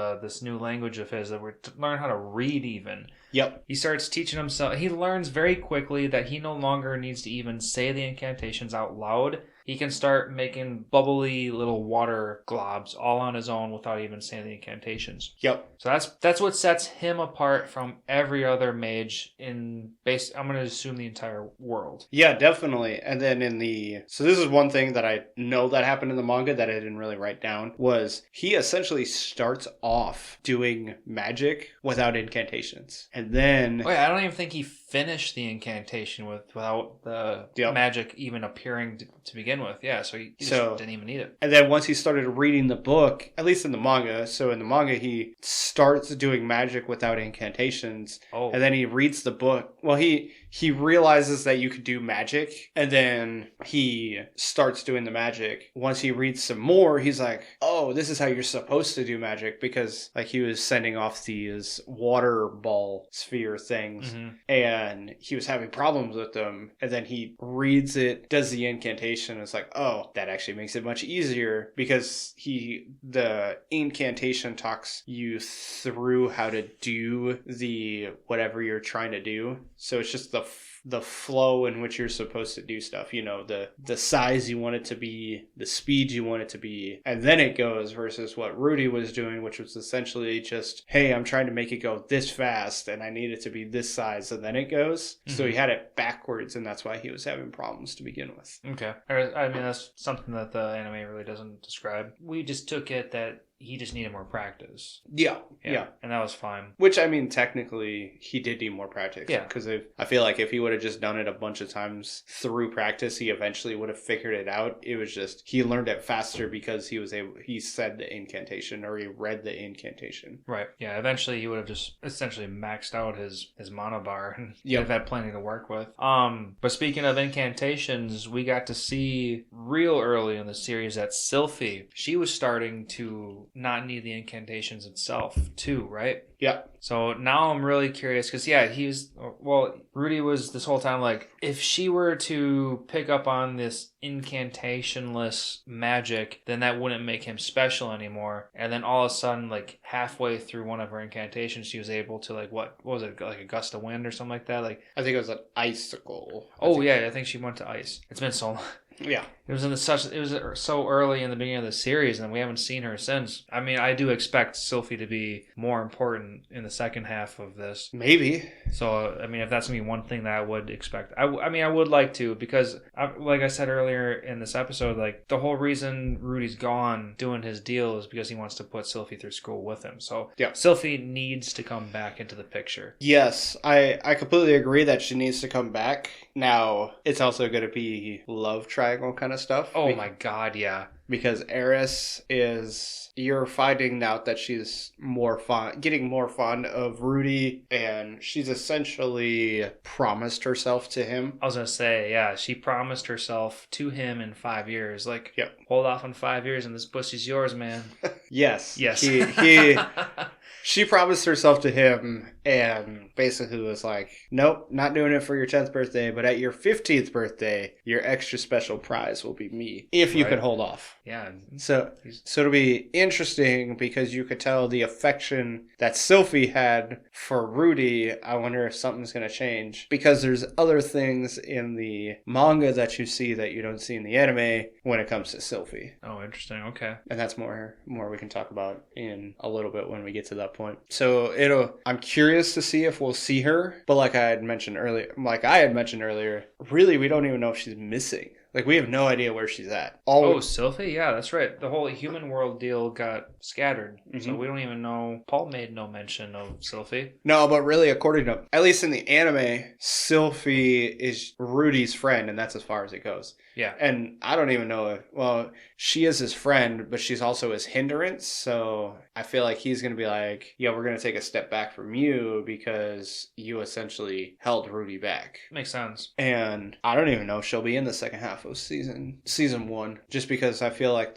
new language of his, that we're to learn how to read even. Yep. He starts teaching himself. He learns very quickly that he no longer needs to even say the incantations out loud. He can start making bubbly little water globs all on his own without even saying the incantations. Yep. So that's what sets him apart from every other mage I'm going to assume the entire world. Yeah, definitely. And then so this is one thing that I know that happened in the manga that I didn't really write down, was he essentially starts off doing magic without incantations. And then... Oh yeah, I don't even think he finished the incantation without the magic even appearing to begin begin with. Yeah, so he just didn't even need it. And then once he started reading the book, at least in the manga, so in the manga he starts doing magic without incantations. Oh. And then he reads the book. Well, he realizes that you could do magic, and then he starts doing the magic. Once he reads some more, he's like, oh, this is how you're supposed to do magic, because like he was sending off these water ball sphere things, and he was having problems with them. And then he reads it, does the incantation, and it's like, oh, that actually makes it much easier, because the incantation talks you through how to do the whatever you're trying to do. So it's just the flow in which you're supposed to do stuff, the size you want it to be, the speed you want it to be, and then it goes, versus what Rudy was doing, which was essentially just, hey, I'm trying to make it go this fast and I need it to be this size, and then it goes. So he had it backwards, and that's why he was having problems to begin with. Okay. I mean, that's something that the anime really doesn't describe. We just took it that he just needed more practice. Yeah. And that was fine. Which, I mean, technically, he did need more practice. Yeah. Because I feel like if he would have just done it a bunch of times through practice, he eventually would have figured it out. It was just, he learned it faster because he said the incantation, or he read the incantation. Right. Yeah, eventually he would have just essentially maxed out his mana bar and Yep. would have had plenty to work with. But speaking of incantations, we got to see real early in the series that Sylphie, she was starting to not need the incantations itself too, right? Yeah. So now I'm really curious because, Rudy was this whole time like, if she were to pick up on this incantationless magic, then that wouldn't make him special anymore. And then all of a sudden, like halfway through one of her incantations, she was able to, like, what was it, like a gust of wind or something like that? Like, I think it was an icicle. I think she went to ice. It's been so long. Yeah. It was so early in the beginning of the series, and we haven't seen her since. I mean, I do expect Sylphie to be more important in the second half of this. Maybe. So, I mean, if that's going to be one thing that I would expect. I would like to, because, like I said earlier in this episode, like, the whole reason Rudy's gone doing his deal is because he wants to put Sylphie through school with him. So, yeah. Sylphie needs to come back into the picture. Yes, I completely agree that she needs to come back. Now, it's also going to be love triangle kind of stuff. Oh my god, yeah. Because Eris you're finding out that she's getting more fond of Rudy, and she's essentially promised herself to him. I was going to say, yeah, she promised herself to him in 5 years. Like, yep. Hold off on 5 years and this pussy's yours, man. Yes. He She promised herself to him, and basically was like, nope, not doing it for your 10th birthday, but at your 15th birthday, your extra special prize will be me, if you could hold off. Yeah. So it'll be interesting, because you could tell the affection that Sylphie had for Rudy. I wonder if something's going to change, because there's other things in the manga that you see that you don't see in the anime when it comes to Sylphie. Oh, interesting. Okay. And that's more we can talk about in a little bit when we get to that point. So I'm curious to see if we'll see her, but like I had mentioned earlier, really we don't even know if she's missing. Like, we have no idea where she's at. Sylphie? Yeah, that's right. The whole human world deal got scattered. So we don't even know. Paul made no mention of Sylphie. No, but really, according to, at least in the anime, Sylphie is Rudy's friend, and that's as far as it goes. Yeah. And I don't even know she is his friend, but she's also his hindrance. So I feel like he's going to be like, yeah, we're going to take a step back from you because you essentially held Rudy back. Makes sense. And I don't even know if she'll be in the second half of season 1, just because I feel like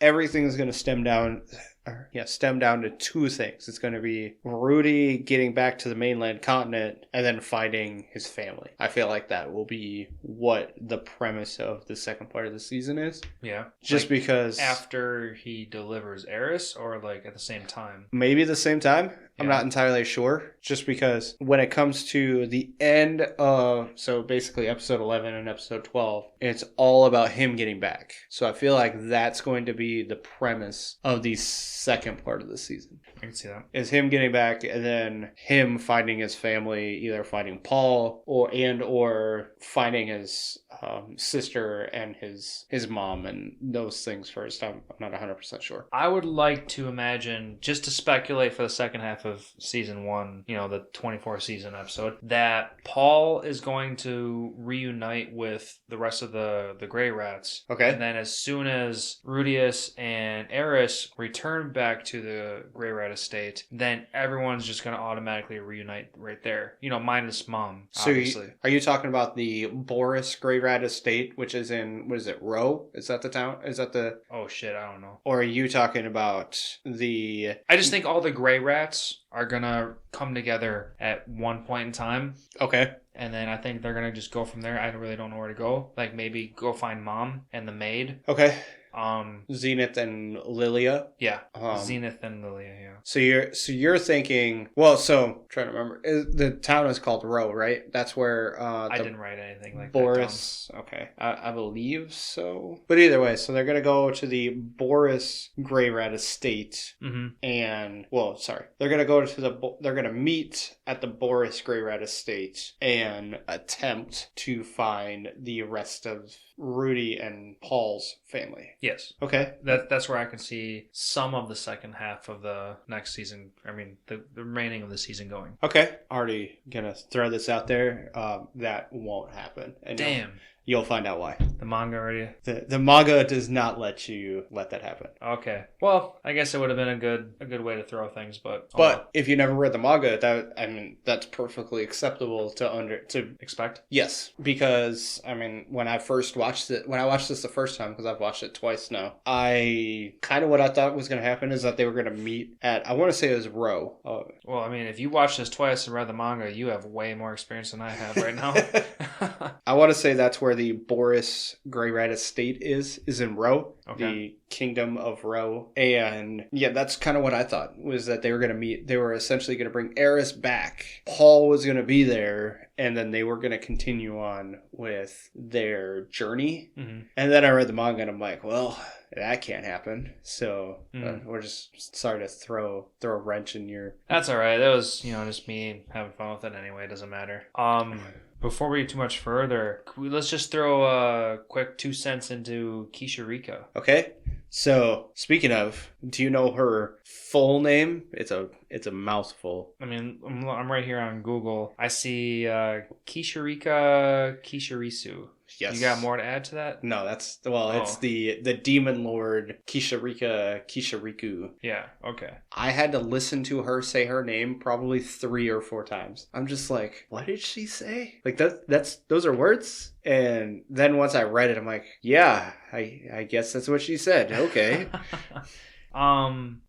everything is going to stem down to two things. It's going to be Rudy getting back to the mainland continent and then finding his family. I feel like that will be what the premise of the second part of the season is. Yeah. Just because after he delivers Eris, or like at the same time? Maybe the same time. I'm not entirely sure, just because when it comes to the end of, so basically episode 11 and episode 12, it's all about him getting back. So I feel like that's going to be the premise of the second part of the season. I can see that. Is him getting back, and then him finding his family, either finding Paul or finding his sister and his mom and those things first. I'm not 100% sure. I would like to imagine, just to speculate for the second half of season 1, the 24 season episode, that Paul is going to reunite with the rest of the Grey Rats. Okay. And then as soon as Rudius and Eris return back to the Grey Rat estate, then everyone's just going to automatically reunite right there. Minus Mom, obviously. So are you talking about the Boris Grey Rat estate, which is in, what is it, Row? Is that the town? Is that the... Oh shit, I don't know. Or are you talking about the... I just think all the Grey Rats are going to come together at one point in time. Okay. And then I think they're going to just go from there. I really don't know where to go. Like maybe go find Mom and the maid. Okay. Zenith and Lilia. Yeah. Zenith and Lilia, yeah. So you're thinking, well, so trying to remember, the town is called Row, right? That's where I didn't write anything like Boris, that. Okay. I believe so. But either way, so they're going to go to the Boris Grey Rat estate. Mm-hmm. And, well, sorry. They're going to go to they're going to meet at the Boris Grey Rat estate and attempt to find the rest of Rudy and Paul's family. Yes. Okay. That's where I can see some of the second half of the next season. I mean, the remaining of the season going. Okay. Already gonna throw this out there. That won't happen. And damn. You'll find out why. The manga already? The manga does not let that happen. Okay. Well, I guess it would have been a good way to throw things, but... But if you never read the manga, that's perfectly acceptable to expect? Yes. Because, when I watched this the first time, because I've watched it twice now, what I thought was going to happen is that they were going to meet at, I want to say it was Row. Well, if you watched this twice and read the manga, you have way more experience than I have right now. I want to say that's where the Boris Grey Rat estate is in Row. Okay. The Kingdom of Row. And yeah, that's kind of what I thought, was that they were going to meet. They were essentially going to bring Eris back. Paul was going to be there, and then they were going to continue on with their journey. Mm-hmm. And then I read the manga and I'm like, well, that can't happen. So we're just sorry to throw a wrench in your... That's all right. That was, just me having fun with it anyway. It doesn't matter. Before we get too much further, let's just throw a quick 2 cents into Keisha Rika. Okay. So, speaking of, do you know her full name? It's a mouthful. I'm right here on Google. I see Keisha Rika Kishirisu. Yes. You got more to add to that? No, it's the demon lord Kisharika Kishariku. Yeah, okay. I had to listen to her say her name probably 3 or 4 times. I'm just like, what did she say? Like those are words? And then once I read it, I'm like, yeah, I guess that's what she said. Okay.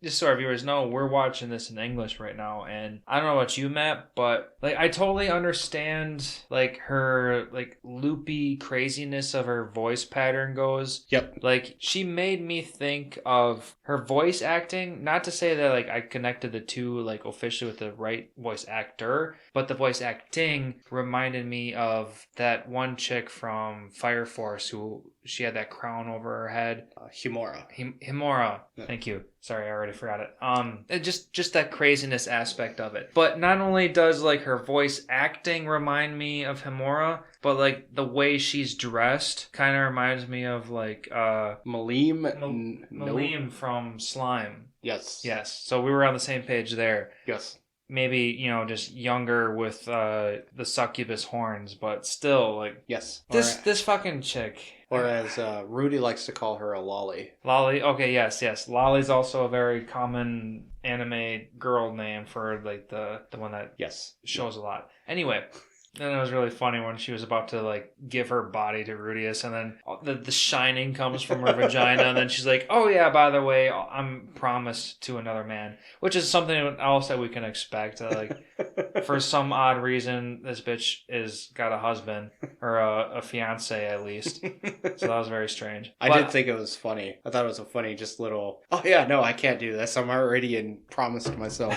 Just so our viewers know, we're watching this in English right now, and I don't know about you, Matt, but I totally understand her loopy craziness of her voice pattern goes. Yep. She made me think of her voice acting, not to say that I connected the two officially with the right voice actor, but the voice acting reminded me of that one chick from Fire Force who she had that crown over her head. Himura. Himura. Yeah. Thank you. Sorry, I already forgot it. Just that craziness aspect of it. But not only does her voice acting remind me of Himura, but the way she's dressed kind of reminds me of Malim. Malim from Slime. Yes. Yes. So we were on the same page there. Yes. Maybe, just younger with the succubus horns, but still, yes. This fucking chick. Or as Rudy likes to call her, a lolly. Lolly? Okay, yes. Lolly's also a very common anime girl name for, the one that shows a lot. Anyway... And it was really funny when she was about to give her body to Rudius, and then the shining comes from her vagina, and then she's like, "Oh yeah, by the way, I'm promised to another man," which is something else that we can expect. For some odd reason, this bitch is got a husband or a fiance at least, so that was very strange. I did think it was funny. I thought it was a funny, just little. Oh yeah, no, I can't do this. I'm already promised myself.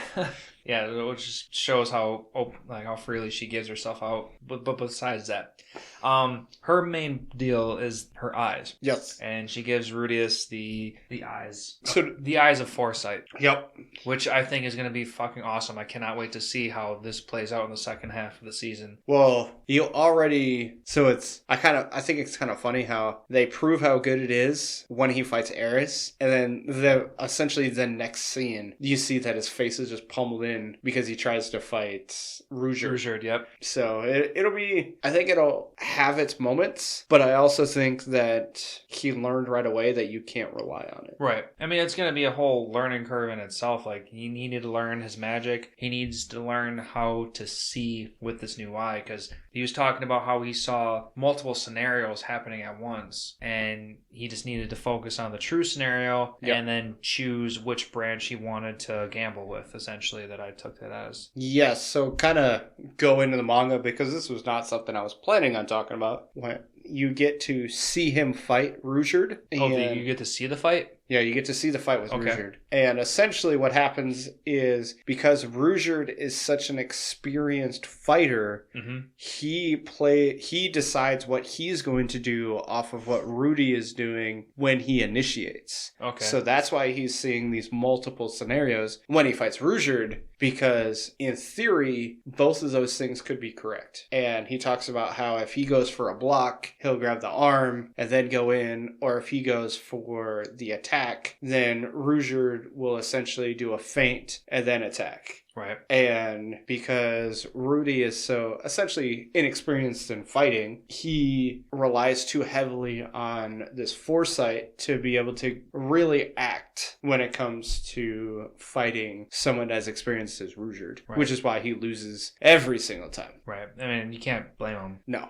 Yeah, it just shows how how freely she gives herself out. But besides that, her main deal is her eyes. Yes. And she gives Rudius the eyes. So the eyes of foresight. Yep. Which I think is going to be fucking awesome. I cannot wait to see how this plays out in the second half of the season. Well, you already... So I think it's kind of funny how they prove how good it is when he fights Eris, and then essentially the next scene, you see that his face is just pummeled in because he tries to fight Ruijerd. Ruijerd, yep. So I think it'll have its moments, but I also think that he learned right away that you can't rely on it. Right. I mean, it's going to be a whole learning curve in itself. Like, he needed to learn his magic. He needs to learn how to see with this new eye, because he was talking about how he saw multiple scenarios happening at once, and he just needed to focus on the true scenario and then choose which branch he wanted to gamble with, essentially, that I took that as. Yes, so kind of go into the manga, because this was not something I was planning on talking about. When you get to see him fight Ruijerd. Oh, you get to see the fight? Yeah, you get to see the fight with Ruijerd. And essentially what happens is, because Ruijerd is such an experienced fighter, he decides what he's going to do off of what Rudy is doing when he initiates. Okay. So that's why he's seeing these multiple scenarios when he fights Ruijerd, because in theory, both of those things could be correct. And he talks about how if he goes for a block, he'll grab the arm and then go in, or if he goes for the attack, then Ruijerd will essentially do a feint and then attack. Right. And because Rudy is so essentially inexperienced in fighting, he relies too heavily on this foresight to be able to really act when it comes to fighting someone as experienced as Ruijerd, which is why he loses every single time. Right. I mean, you can't blame him. No,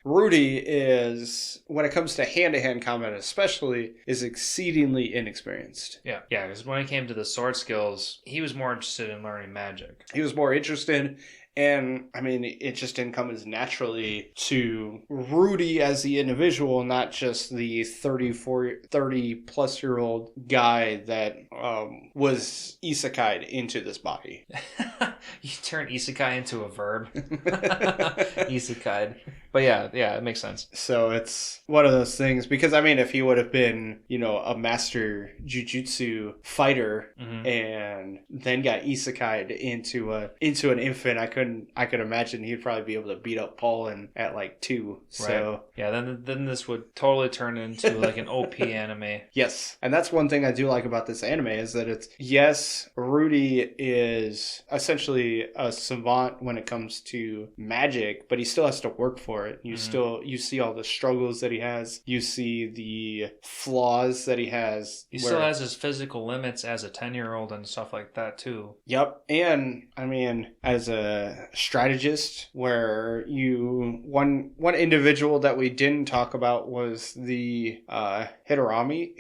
Rudy is, when it comes to hand-to-hand combat especially, is exceedingly inexperienced. Yeah, because when it came to the sword skills, he was more interested in learning magic. He was more interested, and I mean, it just didn't come as naturally to Rudy as the individual, not just the 30-plus year old guy that was isekai'd into this body. You turn isekai into a verb. Isekai'd. But yeah, it makes sense. So it's one of those things, because I mean, if he would have been, a master jujutsu fighter and then got isekai'd into an infant, I could imagine he'd probably be able to beat up Paul at like 2. So right. Yeah, then this would totally turn into like an OP anime. Yes. And that's one thing I do like about this anime, is that Rudy is essentially a savant when it comes to magic, but he still has to work for it. You see all the struggles that he has. You see the flaws that he has. He still has his physical limits as a 10-year-old and stuff like that too. Yep. And I mean, as a strategist, where one individual that we didn't talk about was the Hitogami,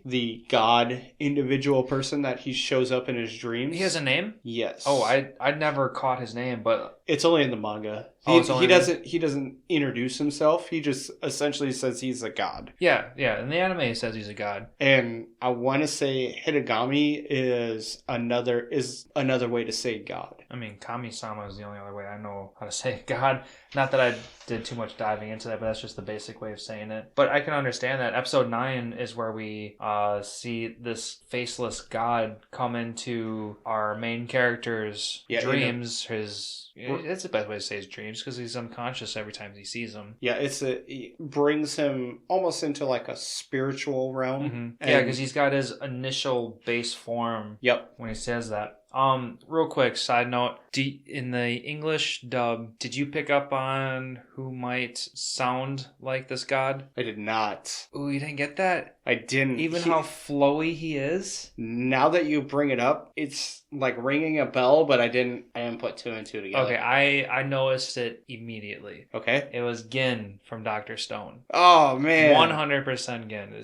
the god individual person that he shows up in his dreams. He has a name? Yes. Oh, I never caught his name, but it's only in the manga. He doesn't introduce himself. He just essentially says he's a god. Yeah. In the anime, he says he's a god. And I want to say Hitogami is another way to say god. I mean, Kami-sama is the only other way I know how to say god. Not that I did too much diving into that, but that's just the basic way of saying it. But I can understand that. Episode 9 is where we see this faceless god come into our main character's dreams. It's the best way to say his dreams, because he's unconscious every time he sees them. Yeah, it brings him almost into like a spiritual realm. Mm-hmm. Yeah, because he's got his initial base form. Yep. When he says that. Real quick side note, in the English dub, did you pick up on who might sound like this god? I did not. Ooh, you didn't get that? I didn't. Even how flowy he is? Now that you bring it up, it's like ringing a bell, but I didn't put 2 and 2 together. Okay, I noticed it immediately. Okay. It was Gin from Dr. Stone. Oh, man. 100% Gin.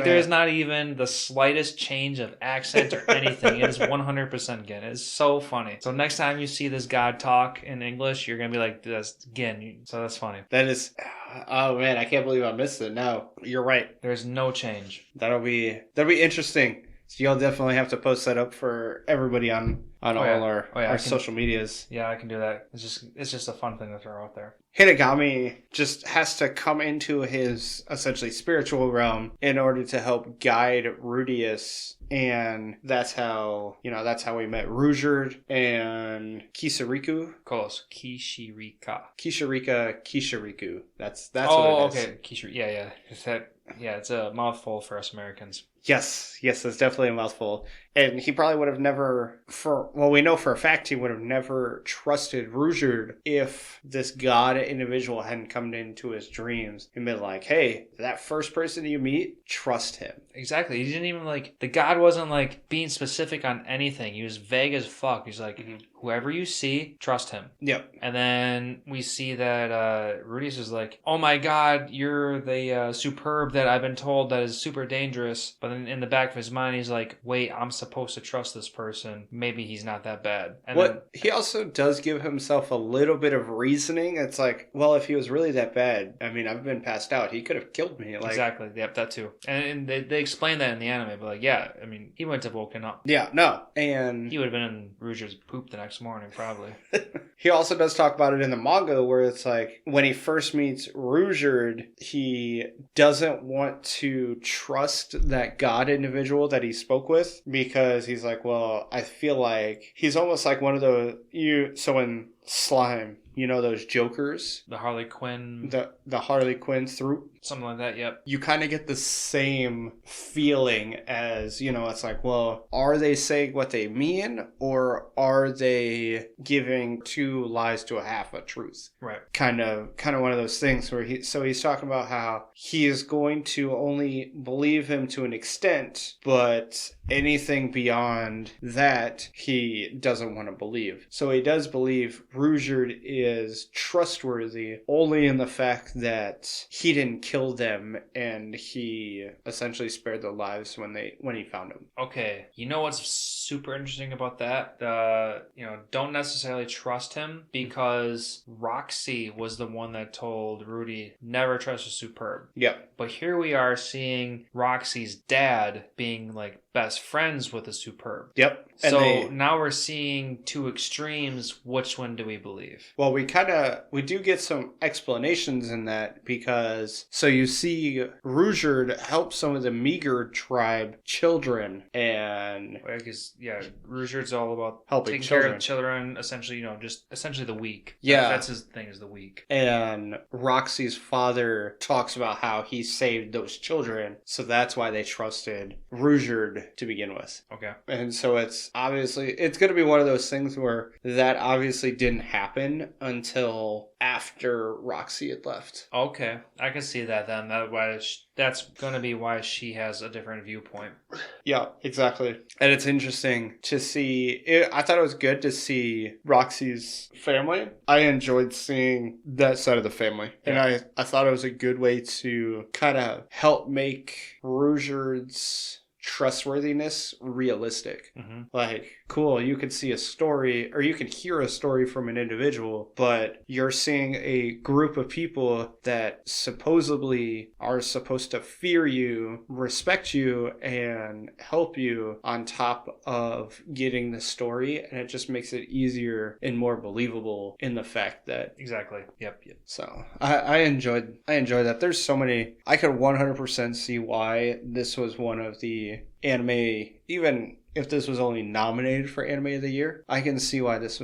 There is not even the slightest change of accent or anything. It is 100% Gin. It's so funny. So next time you see this god talk in English, you're going to be like, that's Gin. So that's funny. That is... Oh, man, I can't believe I missed it. No, you're right. There's no change. That'll be interesting. So you'll definitely have to post that up for everybody on all our social medias. Yeah, I can do that. It's just a fun thing to throw out there. Hinagami just has to come into his essentially spiritual realm in order to help guide Rudius, and that's how we met Rujard and Kisariku. Close. Kishirika. Kishiriku. That's what it is. Oh, okay. Yeah. It's a mouthful for us Americans. Yes, that's definitely a mouthful. And he probably would have never, we know for a fact he would have never trusted Rujard if this god individual hadn't come into his dreams and been like, hey, that first person you meet, trust him. Exactly. He didn't even the god wasn't being specific on anything. He was vague as fuck. He's like, whoever you see, trust him. Yep. And then we see that Rudius is like, oh my god, you're the superb that I've been told that is super dangerous. But then in the back of his mind, he's like, wait, I'm supposed to trust this person. Maybe he's not that bad. And he also does give himself a little bit of reasoning. It's like, well, if he was really that bad, I mean, I've been passed out. He could have killed me. Exactly. Yep, that too. And they explain that in the anime, but yeah, I mean, he wouldn't have woken up. Yeah, no. And he would have been in Rujard's poop the next morning, probably. He also does talk about it in the manga where it's like when he first meets Rujard, he doesn't want to trust that god individual that he spoke with because he's like, well, I feel like he's almost like one of those so in Slime, those Jokers, the Harley Quinn, the Harley Quinn through something like that. Yep. You kind of get the same feeling as it's like, well, are they saying what they mean or are they giving two lies to a half a truth? Right. Kind of one of those things where he's talking about how he is going to only believe him to an extent, but anything beyond that he doesn't want to believe. So he does believe Rujard is trustworthy only in the fact that he didn't kill them and he essentially spared their lives when he found them. Okay, what's super interesting about that? Don't necessarily trust him because Roxy was the one that told Rudy never trust a superb. Yep. But here we are seeing Roxy's dad being best friends with a superb. Yep. And now we're seeing two extremes. Which one do we believe? Well, we do get some explanations in that because so you see Rujard help some of the meager tribe children and Rujard's all about helping taking children. care of children, essentially, just essentially the weak. Yeah. That's his thing, is the weak. And Roxy's father talks about how he saved those children, so that's why they trusted Rujard to begin with. Okay. And so it's going to be one of those things where that obviously didn't happen until after Roxy had left. Okay. I can see that then. That's going to be why she has a different viewpoint. Yeah, exactly. And it's interesting to see. I thought it was good to see Roxy's family. I enjoyed seeing that side of the family. Yeah. And I thought it was a good way to kind of help make Rujard's trustworthiness realistic. Mm-hmm. Cool, you can see a story or you can hear a story from an individual, but you're seeing a group of people that supposedly are supposed to fear you, respect you, and help you on top of getting the story, and it just makes it easier and more believable in the fact that exactly. Yep. So I enjoyed that. There's so many. I could 100% see why this was one of the anime, even if this was only nominated for Anime of the Year, I can see why this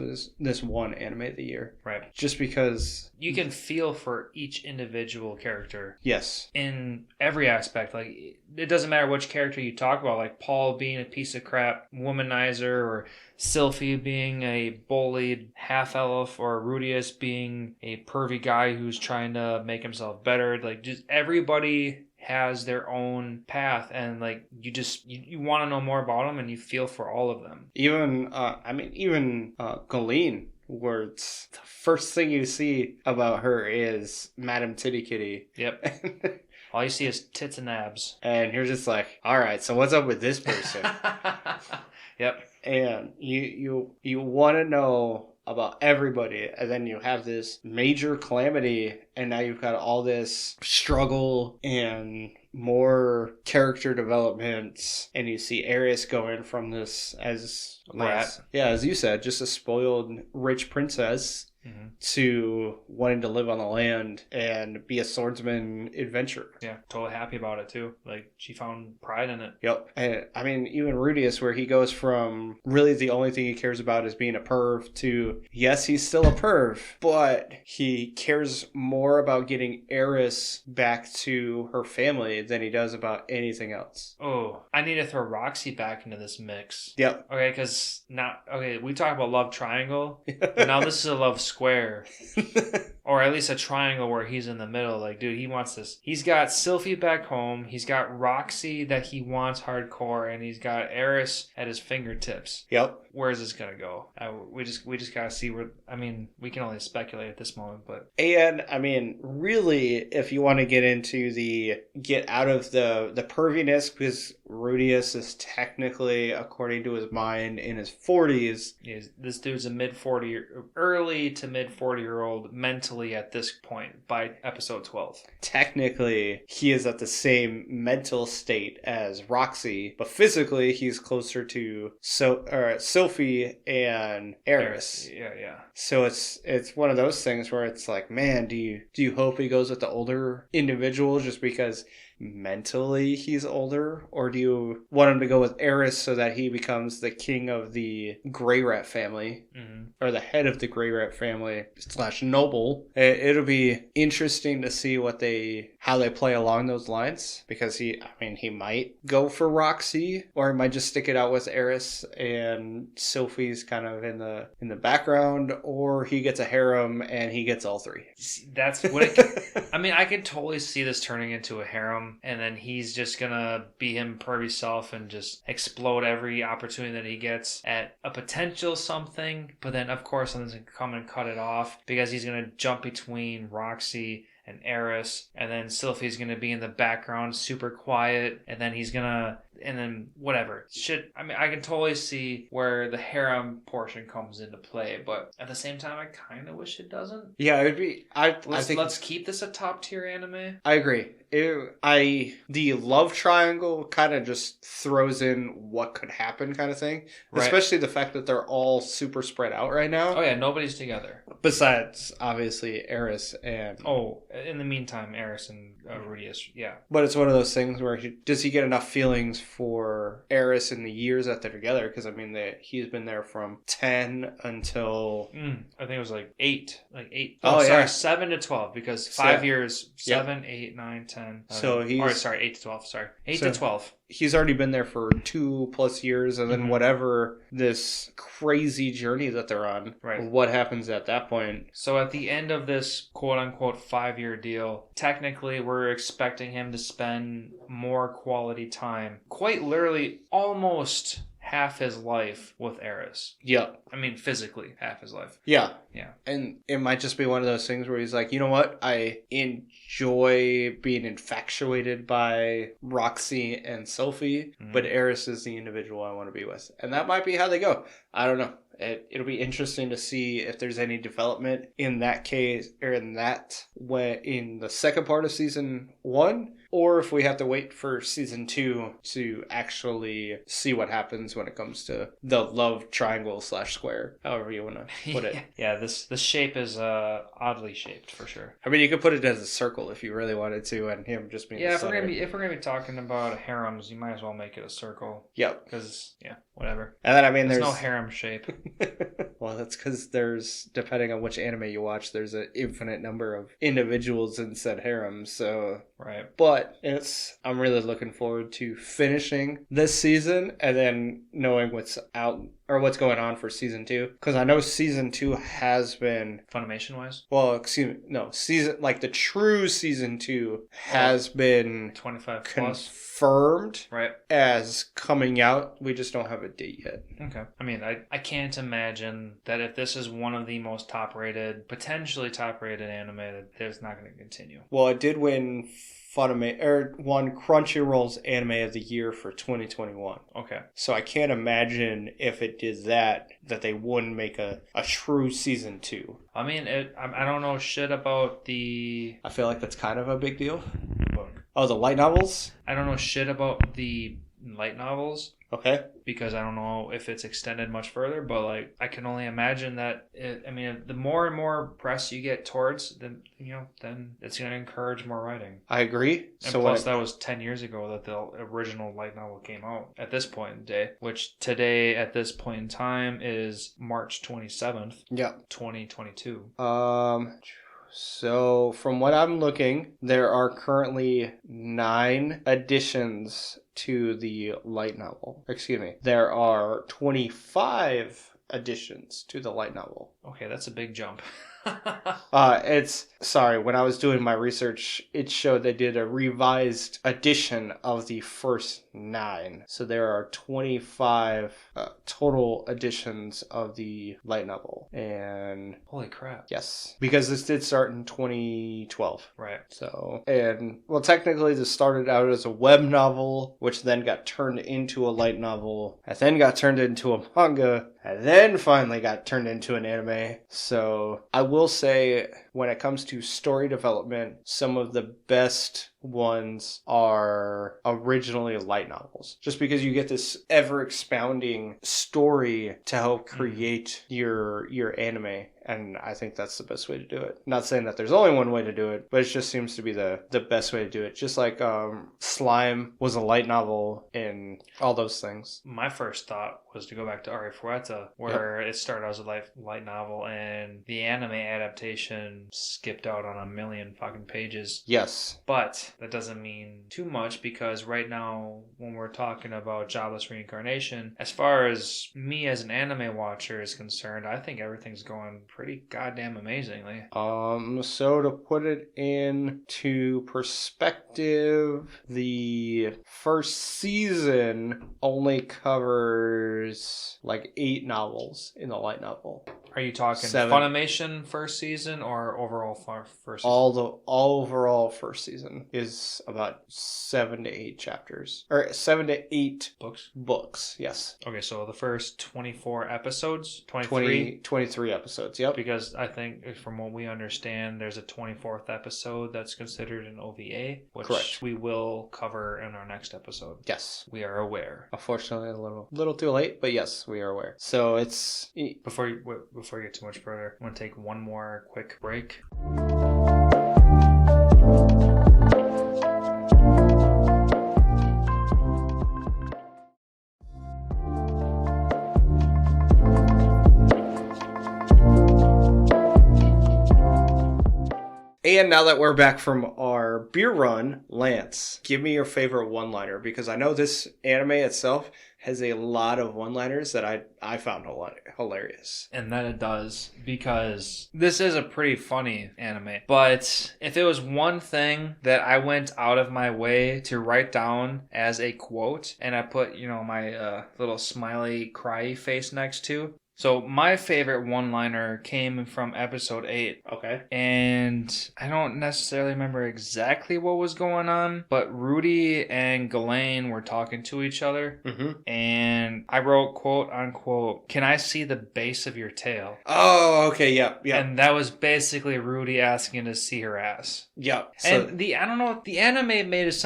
won Anime of the Year. Right. Just because you can feel for each individual character. Yes. In every aspect. It doesn't matter which character you talk about, Paul being a piece of crap womanizer, or Sylphie being a bullied half-elf, or Rudius being a pervy guy who's trying to make himself better. Just everybody has their own path, and you want to know more about them, and you feel for all of them. Even Colleen, where it's the first thing you see about her is Madame Titty Kitty. Yep. All you see is tits and abs. And you're just like, all right, so what's up with this person? Yep. And you want to know about everybody, and then you have this major calamity, and now you've got all this struggle and more character development, and you see Aerys going from this as as you said, just a spoiled rich princess to wanting to live on the land and be a swordsman adventurer. Yeah, totally happy about it too. Like, she found pride in it. Yep. And I mean, even Rudius, where he goes from really the only thing he cares about is being a perv to, yes, he's still a perv, but he cares more about getting Aerys back to her family than he does about anything else. Oh, I need to throw Roxy back into this mix. Yep. Okay, because we talk about love triangle, but now this is a love square. Or at least a triangle where he's in the middle. Like, dude, he wants this. He's got Sylphie back home. He's got Roxy that he wants hardcore, and he's got Aerys at his fingertips. Yep. Where is this gonna go? We just gotta see where. I mean, we can only speculate at this moment, but. And I mean, really, if you want to get into get out of the perviness, because Rudius is technically, according to his mind, in his 40s. This dude's a early to mid 40-year-old mentally at this point by episode 12. Technically, he is at the same mental state as Roxy, but physically, he's closer to Sylphie and Aerys. Yeah. So it's one of those things where it's like, man, do you hope he goes with the older individual just because mentally he's older, or do you want him to go with Aerys so that he becomes the king of the Grey Rat family, or the head of the Grey Rat family / noble? It'll be interesting to see how they play along those lines, because he might go for Roxy, or he might just stick it out with Aerys and Sylphie's kind of in the background, or he gets a harem and he gets all three. That's what I could totally see this turning into a harem. And then he's just gonna be him pervy self and just explode every opportunity that he gets at a potential something. But then, of course, something's gonna come and cut it off, because he's gonna jump between Roxy and Aerys, and then Sylphie's gonna be in the background, super quiet, and then whatever. I can totally see where the harem portion comes into play, but at the same time, I kind of wish it doesn't. Yeah, it would be. Let's keep this a top tier anime. I agree. The love triangle kind of just throws in what could happen, kind of thing. Right. Especially the fact that they're all super spread out right now. Oh yeah, nobody's together. Besides, obviously, Aerys and... Oh, in the meantime, Aerys and Rudius, yeah. But it's one of those things where does he get enough feelings for Aerys in the years that they're together? Because, I mean, he's been there from 10 until... I think it was like 8. Sorry, 7 to 12, because 5 years, 7, 8, 9, 10. So he's... 8 to 12, sorry. 8 to 12. He's already been there for 2+ years, and then whatever this crazy journey that they're on, right? What happens at that point? So at the end of this quote-unquote 5-year deal, technically we're expecting him to spend more quality time, quite literally almost half his life with Aerys. Yeah. I mean, physically, half his life. Yeah. Yeah. And it might just be one of those things where he's like, you know what? I enjoy being infatuated by Roxy and Sylphie, but Aerys is the individual I want to be with. And that might be how they go. I don't know. It'll be interesting to see if there's any development in that case, or in the second part of season 1, or if we have to wait for season 2 to actually see what happens when it comes to the love triangle / square, however you want to put it. Yeah, this shape is oddly shaped for sure. I mean, you could put it as a circle if you really wanted to, and him just being if we're gonna be talking about harems, you might as well make it a circle. Yep. Because whatever. And then there's no harem shape. Well, that's because depending on which anime you watch, there's an infinite number of individuals in said harem. So right. But I'm really looking forward to finishing this season and then knowing what's out or what's going on for season 2, because I know season 2 has been Funimation wise. Well, excuse me, no, the true season 2 has been 25 confirmed, right, as coming out. We just don't have a date yet. Okay. I mean, I can't imagine that if this is one of the most potentially top rated anime, that there's not going to continue. Well, it did win won Crunchyroll's Anime of the Year for 2021. Okay. So I can't imagine if it did that they wouldn't make a true season 2. I mean, I don't know shit about the... I feel like that's kind of a big deal. book. Oh, the light novels? I don't know shit about the light novels. Okay. Because I don't know if it's extended much further, but like I can only imagine that. The more and more press you get towards, then it's going to encourage more writing. I agree. And plus, that was 10 years ago that the original light novel came out. At this point in the day, which today at this point in time is March 27th. Yeah. 2022. So, from what I'm looking, there are currently 9 editions to the light novel. Excuse me. There are 25 additions to the light novel. Okay, that's a big jump. When I was doing my research, it showed they did a revised edition of the first 9. So there are 25 total editions of the light novel. And holy crap. Yes, because this did start in 2012. Right. So, technically this started out as a web novel, which then got turned into a light novel, and then got turned into a manga, and then finally got turned into an anime. So I will say, when it comes to story development, some of the best ones are originally light novels, just because you get this ever expounding story to help create your anime. And I think that's the best way to do it. Not saying that there's only one way to do it, but it just seems to be the best way to do it. Just like Slime was a light novel and all those things. My first thought was to go back to Ari Fueta, where it started as a light novel, and the anime adaptation skipped out on a million fucking pages. Yes. But that doesn't mean too much, because right now, when we're talking about Jobless Reincarnation, as far as me as an anime watcher is concerned, I think everything's going pretty goddamn amazingly. So to put it into perspective, the first season only covers like 8 novels in the light novel. Are you talking 7. Funimation first season or overall first season? All overall first season is about 7 to 8 chapters. Or 7 to 8 books, yes. Okay, so the first 24 episodes? 23? 23 episodes, yep. Because I think from what we understand, there's a 24th episode that's considered an OVA, which Correct. We will cover in our next episode. Yes. We are aware. Unfortunately, a little too late, but yes, we are aware. So it's... Before you get too much further, I want to take one more quick break. And now that we're back from our beer run, Lance, give me your favorite one-liner, because I know this anime itself has a lot of one-liners that I found hilarious. And that it does, because this is a pretty funny anime. But if it was one thing that I went out of my way to write down as a quote, and I put, my little smiley cry face next to, so my favorite one-liner came from episode 8. Okay. And I don't necessarily remember exactly what was going on, but Rudy and Ghislaine were talking to each other. Mm-hmm. And I wrote, quote unquote, "Can I see the base of your tail?" Oh, okay, yep. And that was basically Rudy asking to see her ass. Yep. And the anime made it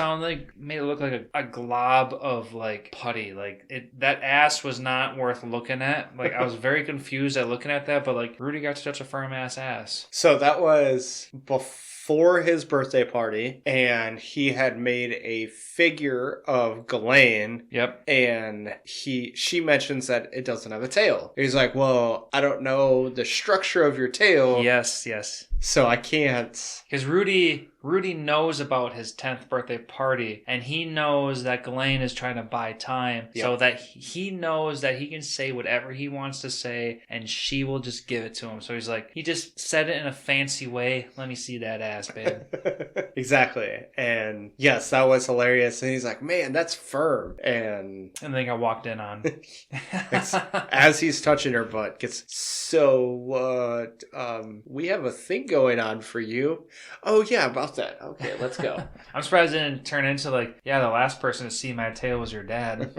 look like a glob of like putty. Like that ass was not worth looking at. Like I was very confused at looking at that, but like Rudy got to touch a firm ass. So that was before his birthday party, and he had made a figure of Ghislaine. Yep. And she mentions that it doesn't have a tail. He's like, well, I don't know the structure of your tail. Yes. So I can't. Because Rudy knows about his 10th birthday party, and he knows that Ghislaine is trying to buy time, so that he knows that he can say whatever he wants to say, and she will just give it to him. So he's like, he just said it in a fancy way. Let me see that ass. badass, babe. Exactly. And yes, that was hilarious. And he's like, man, that's firm. And then got walked in on. as he's touching her butt, gets so we have a thing going on for you. Oh yeah, about that. Okay, let's go. I'm surprised it didn't turn into like, yeah, the last person to see my tail was your dad.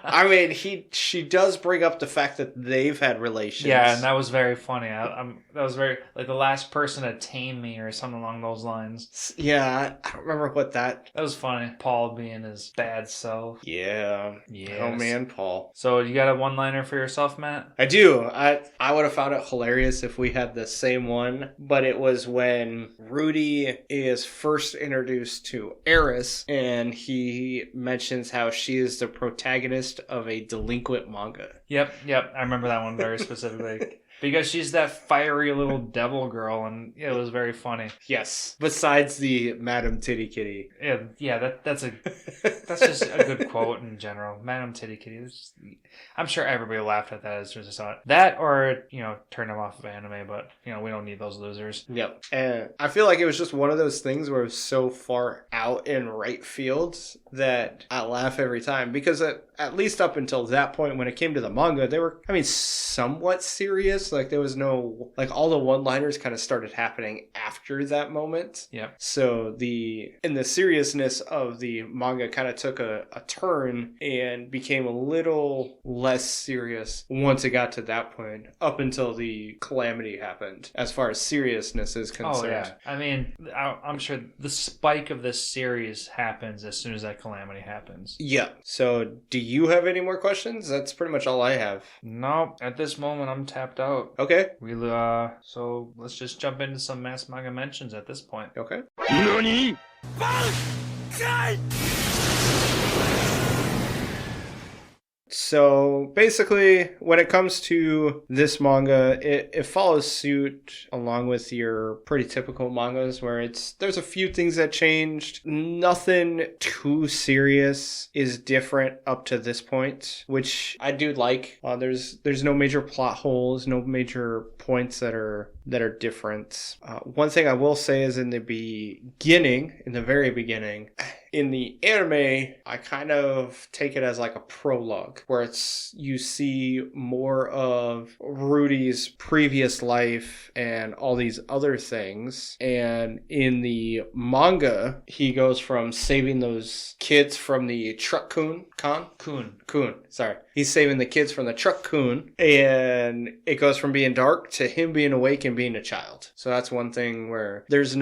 I mean, she does bring up the fact that they've had relations. Yeah, and that was very funny. That was very like the last person to tame me or something along those lines. Yeah, I don't remember what that. That was funny. Paul being his bad self. Yeah. Yes. Oh man, Paul. So you got a one-liner for yourself, Matt? I do. I would have found it hilarious if we had the same one, but it was when Rudy is first introduced to Eris, and he mentions how she is the protagonist of a delinquent manga. Yep. I remember that one very specifically. Because she's that fiery little devil girl, and it was very funny. Yes. Besides the Madam Titty Kitty. Yeah. That's just a good quote in general. Madam Titty Kitty. I'm sure everybody laughed at that as soon as I saw it. That or turn them off of anime, but we don't need those losers. Yep. And I feel like it was just one of those things where it was so far out in right fields that I laugh every time, because at least up until that point, when it came to the manga, they were, somewhat serious. Like there was no, like all the one-liners kind of started happening after that moment. Yeah. So the seriousness of the manga kind of took a turn and became a little less serious once it got to that point, up until the calamity happened, as far as seriousness is concerned. Oh yeah. I'm sure the spike of this series happens as soon as that calamity happens. Yeah. So do you have any more questions? That's pretty much all I have. No, at this moment I'm tapped out. Okay. So let's just jump into some mass manga mentions at this point. Okay. NANI?! So basically, when it comes to this manga, it follows suit along with your pretty typical mangas, where there's a few things that changed. Nothing too serious is different up to this point, which I do like. There's no major plot holes, no major points that are different. One thing I will say is in the very beginning, in the anime, I kind of take it as like a prologue, where you see more of Rudy's previous life and all these other things. And in the manga, he goes from saving those kids from the truck coon. Sorry. He's saving the kids from the truck coon, and it goes from being dark to him being awake and being a child. So that's one thing where there's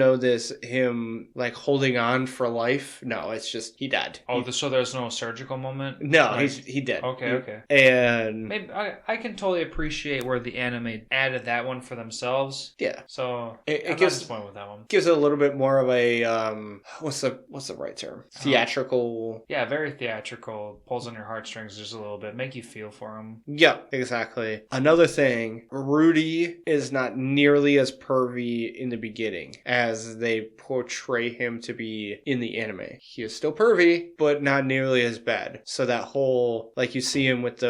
him like holding on for life. No, it's just he died. Oh, so there's no surgical moment? No, he did. Okay. And maybe I can totally appreciate where the anime added that one for themselves. Yeah. So it gives disappointed with that one. Gives it a little bit more of a what's the right term? Theatrical. Yeah, very theatrical. Pulls on your heartstrings just a little bit. Make you feel for him. Yeah, exactly. Another thing, Rudy is not nearly as pervy in the beginning as they portray him to be in the anime. He is still pervy, but not nearly as bad. So that whole, like, you see him with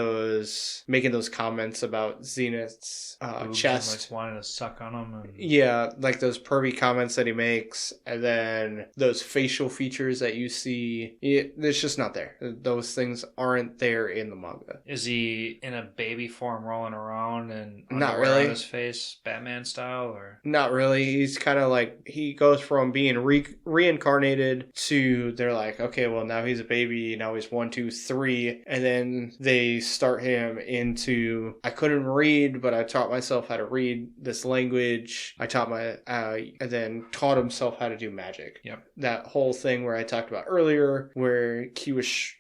making those comments about Zenith's chest. Like wanting to suck on him. Yeah, like those pervy comments that he makes, and then those facial features that you see, it's just not there. Those things aren't there in the manga. Is he in a baby form rolling around and not really on his face, Batman style, or not really? He's kind of like, he goes from being reincarnated to, they're like, okay, well now he's a baby, now he's 1, 2, 3, and then they start him into, I couldn't read, but I taught myself how to read this language. And then taught himself how to do magic. Yep. That whole thing where I talked about earlier, where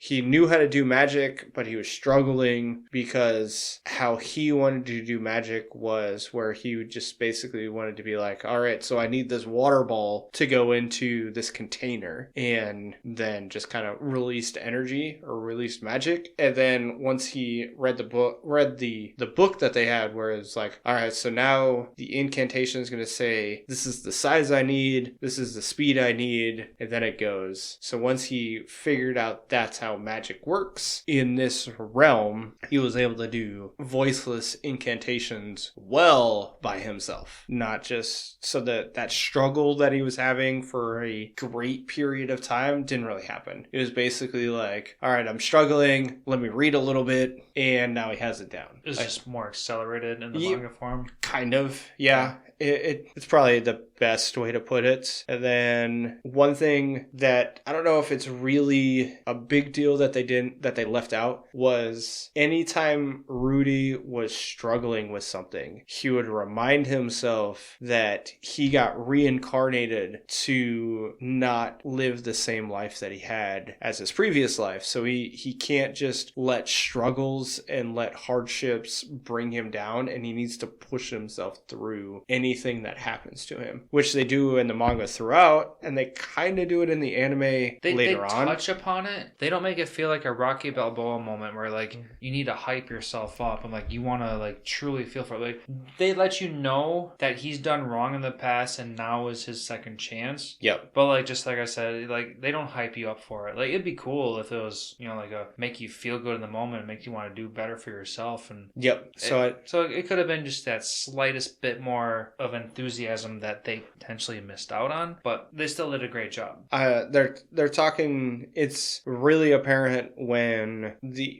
he knew how to do magic, but he was struggling because how he wanted to do magic was where he just basically wanted to be like, all right, so I need this water ball to go into this container, and then just kind of released energy or released magic. And then once he read the book that they had, where it's like, all right, so now the incantation is going to say, this is the size I need, this is the speed I need, and then it goes. So once he figured out that's how magic works in this realm, he was able to do voiceless incantations well by himself. Not just so that struggle that he was having for a great period of time didn't really happen. It was basically like, all right, I'm struggling, let me read a little bit, and now he has it down. It's just more accelerated in the manga form. Kind of, yeah. It's probably the best way to put it. And then one thing that I don't know if it's really a big deal that they left out was anytime Rudy was struggling with something, he would remind himself that he got reincarnated to not live the same life that he had as his previous life. So he can't just let struggles and let hardships bring him down, and he needs to push himself through anything that happens to him, which they do in the manga throughout, and they kind of do it in the anime later on. They touch upon it. They don't make it feel like a Rocky Balboa moment where like you need to hype yourself up and like you want to like truly feel for it. Like they let you know that he's done wrong in the past and now is his second chance. Yep. But like just like I said, like they don't hype you up for it. Like it'd be cool if it was, you know, like a make you feel good in the moment and make you want to do better for yourself. And yep. So it could have been just that slightest bit more of enthusiasm that they potentially missed out on, but they still did a great job. They're talking. It's really apparent when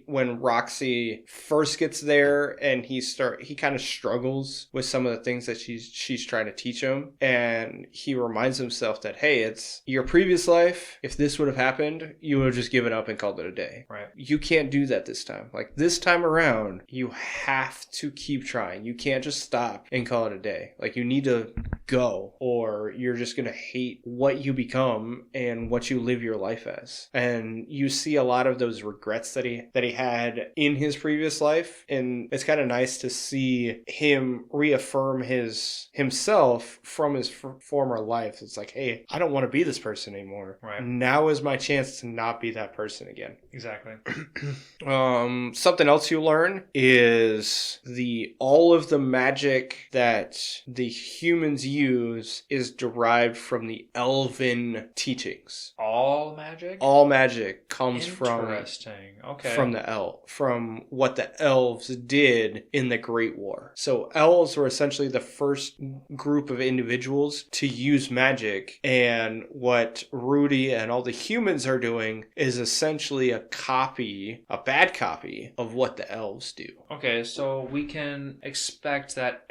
Roxy first gets there and he kind of struggles with some of the things that she's trying to teach him, and he reminds himself that, hey, it's your previous life. If this would have happened, you would have just given up and called it a day. Right. You can't do that this time. Like this time around, you have to keep trying. You can't just stop and call it a day. Like you need to go, or you're just going to hate what you become and what you live your life as. And you see a lot of those regrets that he had in his previous life, and it's kind of nice to see him reaffirm himself from his former life. It's like, hey, I don't want to be this person anymore. Right. Now is my chance to not be that person again. Exactly. Something else you learn is all of the magic that the humans use is derived from the elven teachings. All magic? All magic comes from from what the elves did in the Great War. So elves were essentially the first group of individuals to use magic, and what Rudy and all the humans are doing is essentially a bad copy of what the elves do. Okay, so we can expect that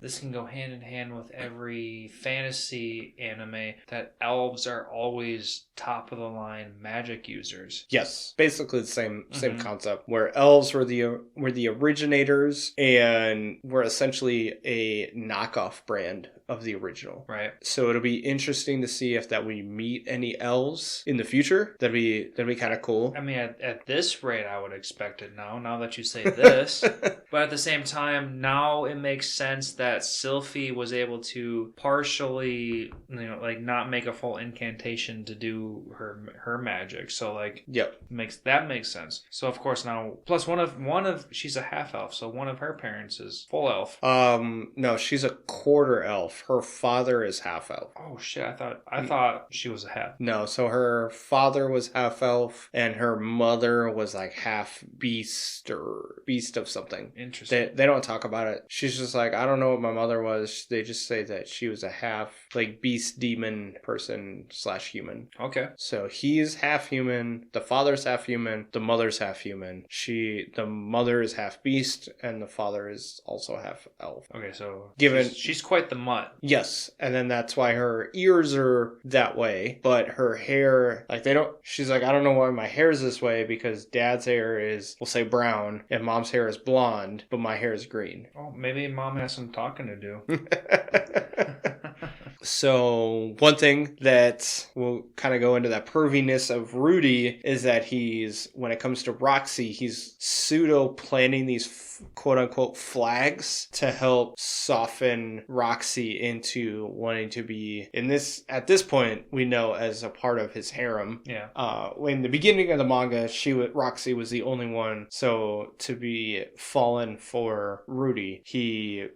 this can go hand in hand with every fantasy anime, that elves are always top of the line magic users. Yes, basically the same concept, where elves were the originators and were essentially a knockoff brand of the original. Right. So it'll be interesting to see if that we meet any elves in the future. That'd be kind of cool. I mean, at this rate, I would expect it now that you say this. But at the same time, now it makes sense that Sylphie was able to partially, not make a full incantation to do her magic. So yep, makes sense. So of course now, plus she's a half elf, so one of her parents is full elf. No, she's a quarter elf. Her father is half elf. Oh shit! I thought she was a half. No, so her father was half elf, and her mother was like half beast or beast of something. Interesting. They don't talk about it. She's just like, I don't know what my mother was. They just say that she was a half beast demon person / human. Okay. So he's half human. The father's half human. The mother's half human. The mother is half beast, and the father is also half elf. Okay, so she's quite the mutt. Yes, and then that's why her ears are that way, but her hair, she's like, I don't know why my hair is this way, because dad's hair is, we'll say, brown, and mom's hair is blonde, but my hair is green. Oh, maybe mom has some talking to do. So one thing that will kind of go into that perviness of Rudy is that when it comes to Roxy, he's pseudo planning these quote unquote flags to help soften Roxy into wanting to be at this point we know as a part of his harem. Yeah. In the beginning of the manga, Roxy was the only one so to be fallen for Rudy.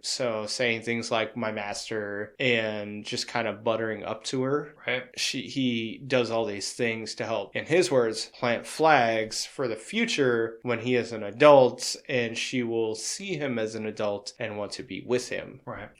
Saying things like my master and just kind of buttering up to her. Right. He does all these things to help, in his words, plant flags for the future when he is an adult, and she will see him as an adult and want to be with him. Right.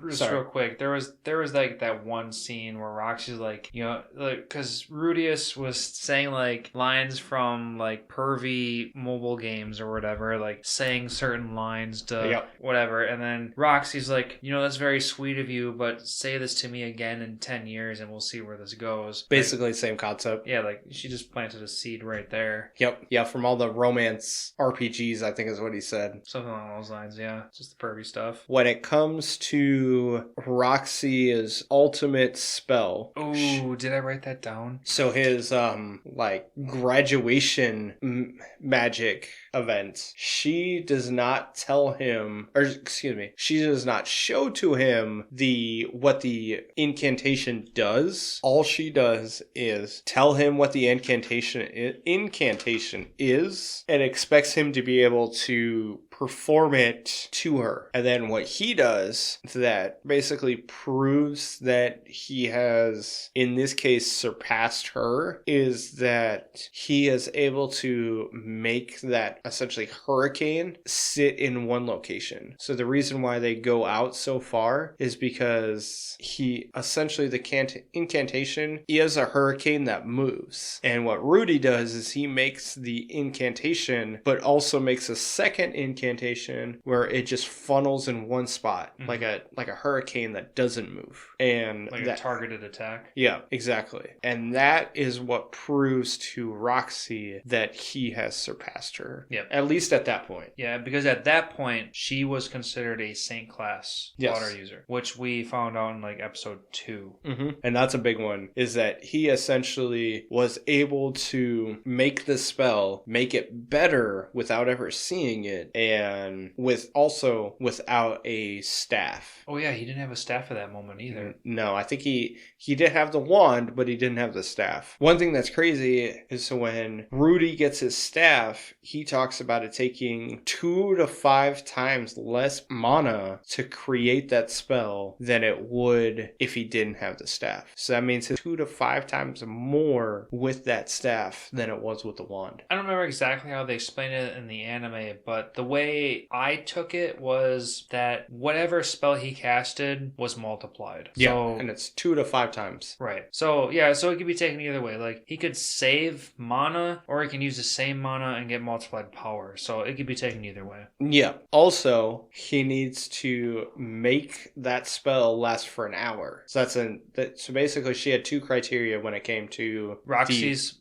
Just real quick, there was like that one scene where Roxy's like, you know, like, because Rudius was saying like lines from like pervy mobile games or whatever, like saying certain lines to whatever, and then Roxy's like, you know, that's very sweet of you, but say this to me again in 10 years and we'll see where this goes. Basically, like, same concept. Yeah, like she just planted a seed right there. Yep. Yeah, from all the romance RPGs, I think is what he said. Something along those lines, yeah. Just the pervy stuff. When it comes to Roxy's ultimate spell. Oh, did I write that down? So his like graduation magic event, she does not tell him, or excuse me, she does not show to him what the incantation does. All she does is tell him what the incantation is and expects him to be able to perform it to her. And then what he does that basically proves that he has, in this case, surpassed her, is that he is able to make that essentially hurricane sit in one location. So the reason why they go out so far is because he essentially, the incantation is a hurricane that moves. And what Rudy does is he makes the incantation, but also makes a second incantation where it just funnels in one spot, like a hurricane that doesn't move, and like a targeted attack. Yeah, exactly. And that is what proves to Roxy that he has surpassed her. Yeah, at least at that point. Yeah, because at that point she was considered a Saint class water user, which we found out in like episode 2. And that's a big one. Is that he essentially was able to make the spell, make it better without ever seeing it, and without a staff. Oh yeah, he didn't have a staff at that moment either. No, I think he did have the wand, but he didn't have the staff. One thing that's crazy is when Rudy gets his staff, he talks about it taking 2 to 5 times less mana to create that spell than it would if he didn't have the staff. So that means it's 2 to 5 times more with that staff than it was with the wand. I don't remember exactly how they explained it in the anime, but the way I took it was that whatever spell he casted was multiplied. Yeah, so, and it's 2 to 5 times. Right. So, yeah, so it could be taken either way. Like, he could save mana, or he can use the same mana and get multiplied power. So it could be taken either way. Yeah. Also, he needs to make that spell last for an hour. So so basically she had 2 criteria when it came to Roxy's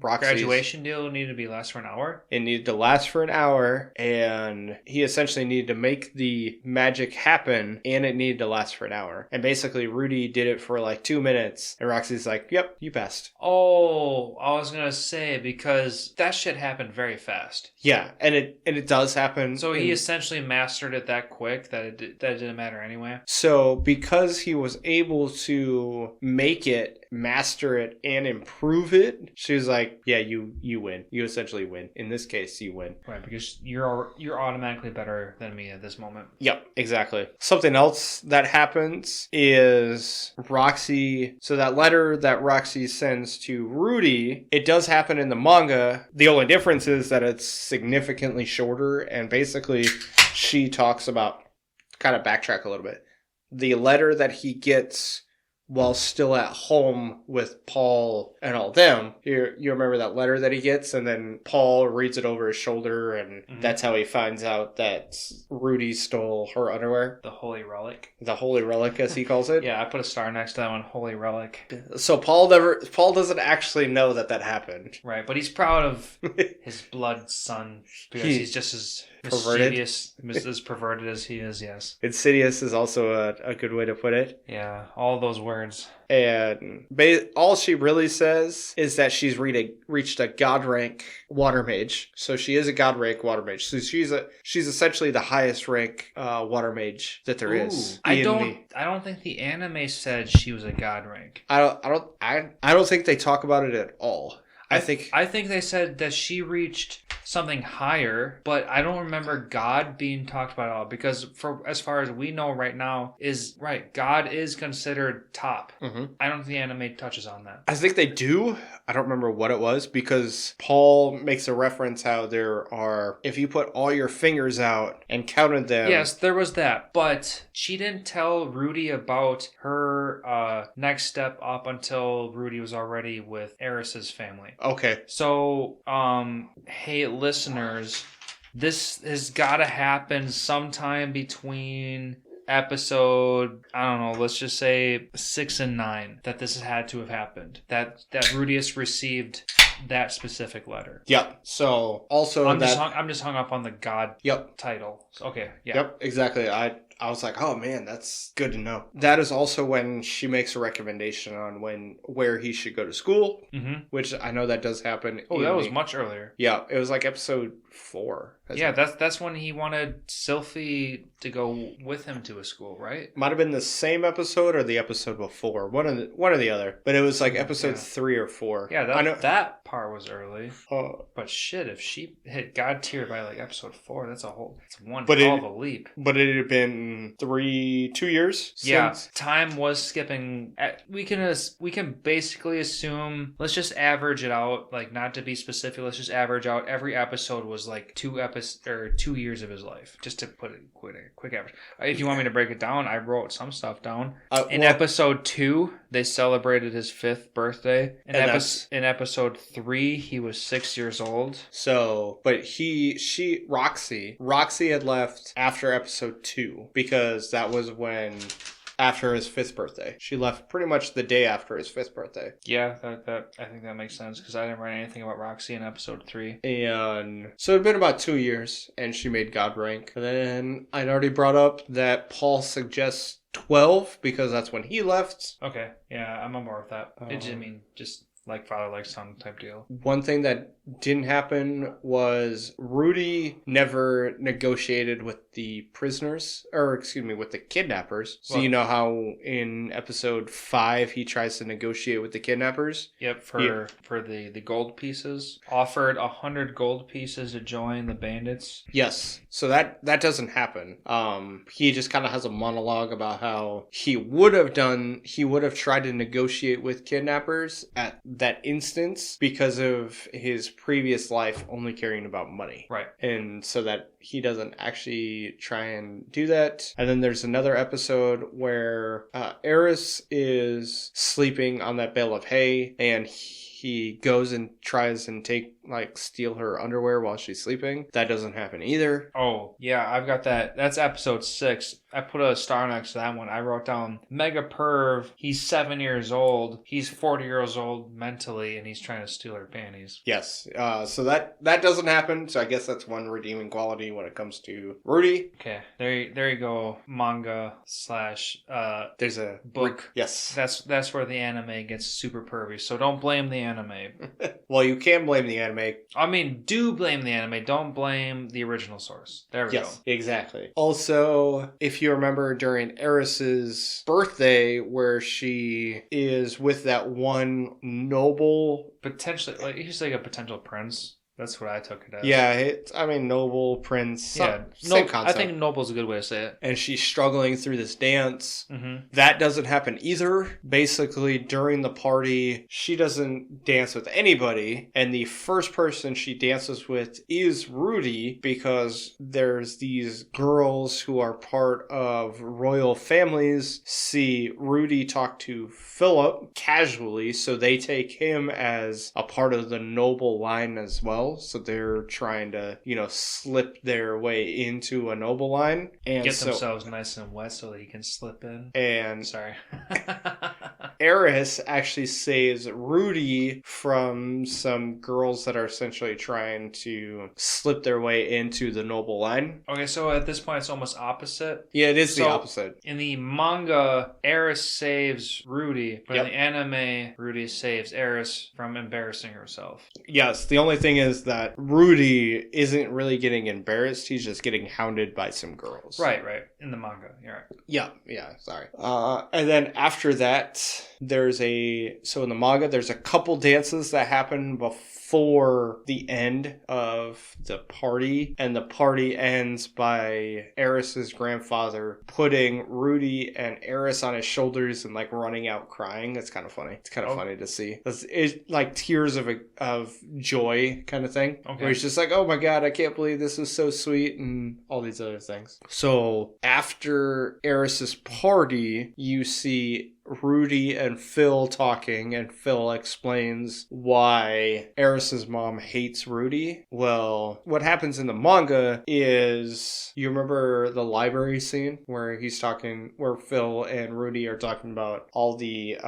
Roxy's graduation deal needed to be last for an hour. It needed to last for an hour, and he essentially needed to make the magic happen, and it needed to last for an hour. And basically, Rudy did it for like 2 minutes, and Roxy's like, "Yep, you passed." Oh, I was gonna say, because that shit happened very fast. Yeah, and it does happen. So he essentially mastered it that quick that it didn't matter anyway. So because he was able to make it, master it, and improve it, she was like, "Yeah, you win. You essentially win. In this case, you win." Right, because you're automatically better than me at this moment. Yep, exactly. Something else that happens is Roxy. So that letter that Roxy sends to Rudy, it does happen in the manga. The only difference is that it's significantly shorter, and basically she talks about, kind of backtrack a little bit, the letter that he gets while still at home with Paul and all them. You remember that letter that he gets, and then Paul reads it over his shoulder, and that's how he finds out that Rudy stole her underwear. The Holy Relic. The Holy Relic, as he calls it. Yeah, I put a star next to that one, Holy Relic. So Paul doesn't actually know that happened. Right, but he's proud of his blood son, because he's just as as perverted as he is, yes. Insidious is also a good way to put it. Yeah, all those words. And all she really says is that she's reached a god rank water mage. So she is a god rank water mage. So she's essentially the highest rank water mage that there is. I don't think the anime said she was a god rank. I don't think they talk about it at all. I think they said that she reached something higher, but I don't remember God being talked about at all, because for as far as we know right now, God is considered top. Mm-hmm. I don't think the anime touches on that. I think they do. I don't remember what it was, because Paul makes a reference how there are, if you put all your fingers out and counted them. Yes, there was that, but she didn't tell Rudy about her next step up until Rudy was already with Eris's family. Okay. So, hey listeners, this has got to happen sometime between episode, I don't know, let's just say 6 and 9, that this had to have happened. That Rudius received that specific letter. Yep. So also I'm just hung up on the God Yep. title. Okay. Yeah. Yep. Exactly. I was like, oh man, that's good to know. That is also when she makes a recommendation on where he should go to school, Mm-hmm. which I know that does happen. Oh, that was much earlier. Yeah, it was like episode 4. Yeah, that's when he wanted Sylphie to go with him to a school, right? Might have been the same episode or the episode before, one or the other. But it was like episode 3 or 4. Yeah, I know that part was early. But shit, if she hit God tier by like episode 4, that's one hell of a leap. But it had been 2 years. Yeah, since. time was skipping. We can basically assume. Let's just average it out. Like, not to be specific, let's just average out. Every episode was like 2 years of his life, just to put it quick average. If you want me to break it down, I wrote some stuff down. In episode 2, they celebrated his 5th birthday. In episode 3, he was 6 years old. So, but Roxy had left after episode 2, because that was when, after his 5th birthday. She left pretty much the day after his 5th birthday. Yeah, that I think that makes sense, because I didn't write anything about Roxy in episode 3. And so it'd been about 2 years, and she made God rank. And then I'd already brought up that Paul suggests 12, because that's when he left. Okay, yeah, I'm on board with that. Just like father, like son type deal. One thing that didn't happen was Rudy never negotiated with the prisoners, with the kidnappers. So you know how in episode 5 he tries to negotiate with the kidnappers? Yep, for the gold pieces. Offered 100 gold pieces to join the bandits. Yes. So that doesn't happen. He just kind of has a monologue about how he would have tried to negotiate with kidnappers at that instance because of his previous life only caring about money. Right. And so that he doesn't actually try and do that. And then there's another episode where Eris is sleeping on that bale of hay, and he goes and tries and steal her underwear while she's sleeping. That doesn't happen either. Oh, yeah, I've got that. That's episode 6. I put a star next to that one. I wrote down mega perv. He's 7 years old. He's 40 years old mentally, and he's trying to steal her panties. Yes. So that doesn't happen. So I guess that's one redeeming quality when it comes to Rudy. Okay. There you go. Manga / there's a book. Yes. That's where the anime gets super pervy. So don't blame the anime. Well, you can blame the anime. I mean, do blame the anime. Don't blame the original source. There we go. Yes, exactly. Also, if you remember during Eris's birthday, where she is with that one noble, potentially, he's like a potential prince. That's what I took it as. Yeah, noble, prince. Same concept. I think noble's a good way to say it. And she's struggling through this dance. Mm-hmm. That doesn't happen either. Basically, during the party, she doesn't dance with anybody. And the first person she dances with is Rudy, because there's these girls who are part of royal families see Rudy talk to Philip casually, so they take him as a part of the noble line as well. So they're trying to, slip their way into a noble line and get themselves nice and wet so they can slip in. And sorry, Eris actually saves Rudy from some girls that are essentially trying to slip their way into the noble line. Okay, so at this point it's almost opposite. Yeah, it is the opposite. In the manga, Eris saves Rudy, but in the anime, Rudy saves Eris from embarrassing herself. Yes, the only thing is that Rudy isn't really getting embarrassed. He's just getting hounded by some girls. Right. In the manga, you're right. Yeah, sorry. And then after that, so in the manga, there's a couple dances that happen before the end of the party, and the party ends by Eris's grandfather putting Rudy and Eris on his shoulders and like running out crying. It's kind of funny. It's kind of funny to see. It's like tears of joy kind of thing. Okay. Where he's just like, oh my god, I can't believe this is so sweet, and all these other things. So after Eris's party, you see Rudy and Phil talking, and Phil explains why Eris's mom hates Rudy. Well, what happens in the manga is, you remember the library scene where where Phil and Rudy are talking about all the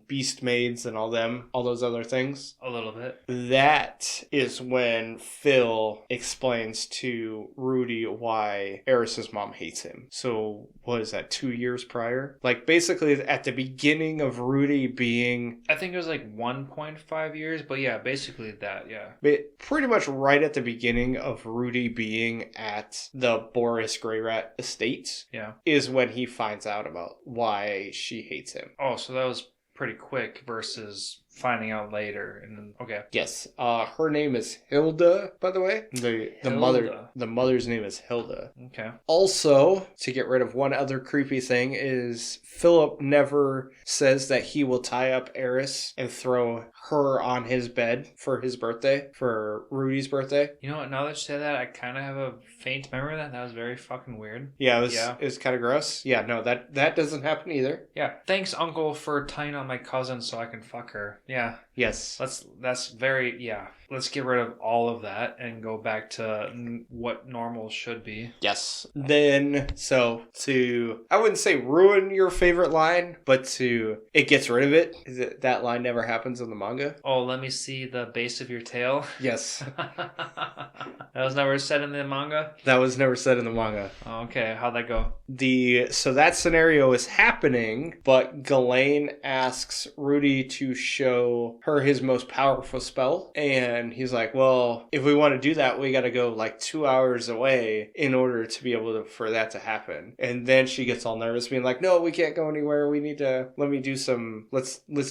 beast maids and all those other things? A little bit. That is when Phil explains to Rudy why Eris's mom hates him. So, what is that, 2 years prior? Like, basically, at the beginning of Rudy being... I think it was like 1.5 years, but yeah, basically that, yeah. But pretty much right at the beginning of Rudy being at the Boris Grey Rat estate, yeah, is when he finds out about why she hates him. Oh, so that was pretty quick versus finding out later. And okay. Yes. Her name is Hilda, by the way. The mother's name is Hilda. Okay. Also, to get rid of one other creepy thing, is Philip never says that he will tie up Eris and throw her on his bed for his birthday, for Rudy's birthday. You know what, now that you say that, I kind of have a faint memory of that. That was very fucking weird. Yeah, it was kind of gross. Yeah, no, that doesn't happen either. Yeah. Thanks, Uncle, for tying on my cousin so I can fuck her. Yeah. Yes. Let's get rid of all of that and go back to what normal should be. Yes. Then, I wouldn't say ruin your favorite line, but it gets rid of it. That line never happens in the manga. Oh, let me see the base of your tail. Yes. That was never said in the manga? That was never said in the manga. Okay, how'd that go? So that scenario is happening, but Ghislaine asks Rudy to show her his most powerful spell, and he's like, well, if we want to do that, we got to go like 2 hours away in order to be able for that to happen. And then she gets all nervous, being like, no, we can't go anywhere. We need to, let's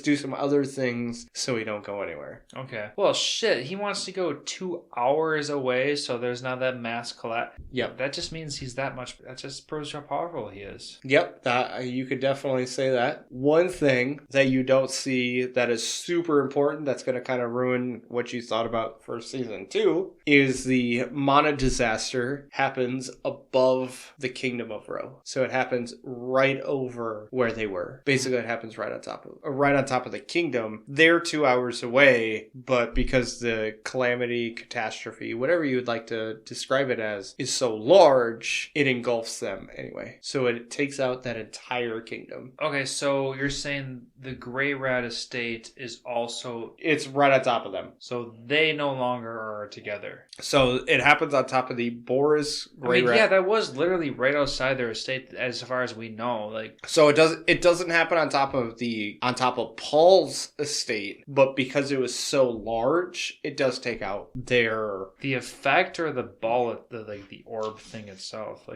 do some other things so we don't go anywhere. Okay. Well, shit, he wants to go 2 hours away so there's not that mass collapse. Yep. That just means that just proves how powerful he is. Yep, you could definitely say that. One thing that you don't see that is super important, that's going to kind of ruin what you thought about for season 2, is the Mana disaster happens above the Kingdom of Ro. So it happens right over where they were. Basically, it happens right on top of the kingdom. They're 2 hours away, but because the calamity, catastrophe, whatever you would like to describe it as, is so large, it engulfs them anyway. So it takes out that entire kingdom. Okay, so you're saying the Grey Rat estate is also... It's right on top of them. So they no longer are together. So it happens on top of the Boris Grey Rat. Yeah, that was literally right outside their estate as far as we know. So it doesn't happen on top of Paul's estate, but because it was so large, it does take out the effect or the ball, the orb thing itself.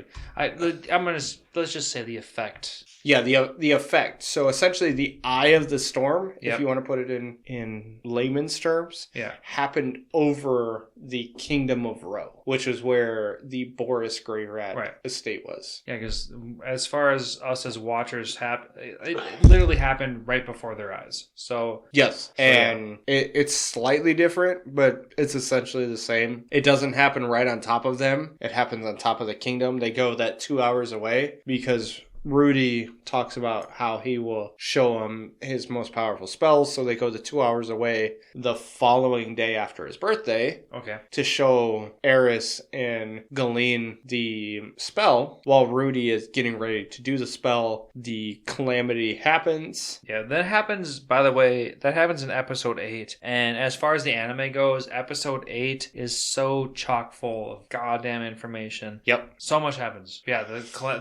Let's just say the effect. Yeah, the effect. So essentially, the eye of the storm, yep, if you want to put it in layman's terms, yeah, happened over the Kingdom of Ro, which is where the Boris Grey Rat estate was. Yeah, because as far as us as watchers, it literally happened right before their eyes. So yes, and it's slightly different, but it's essentially the same. It doesn't happen right on top of them. It happens on top of the kingdom. They go that 2 hours away because Rudy talks about how he will show him his most powerful spells, so they go the 2 hours away the following day after his birthday, okay, to show Eris and Ghislaine the spell. While Rudy is getting ready to do the spell, the calamity happens. Yeah, that happens, by the way, that happens in episode 8, and as far as the anime goes, episode 8 is so chock full of goddamn information. Yep. So much happens. Yeah,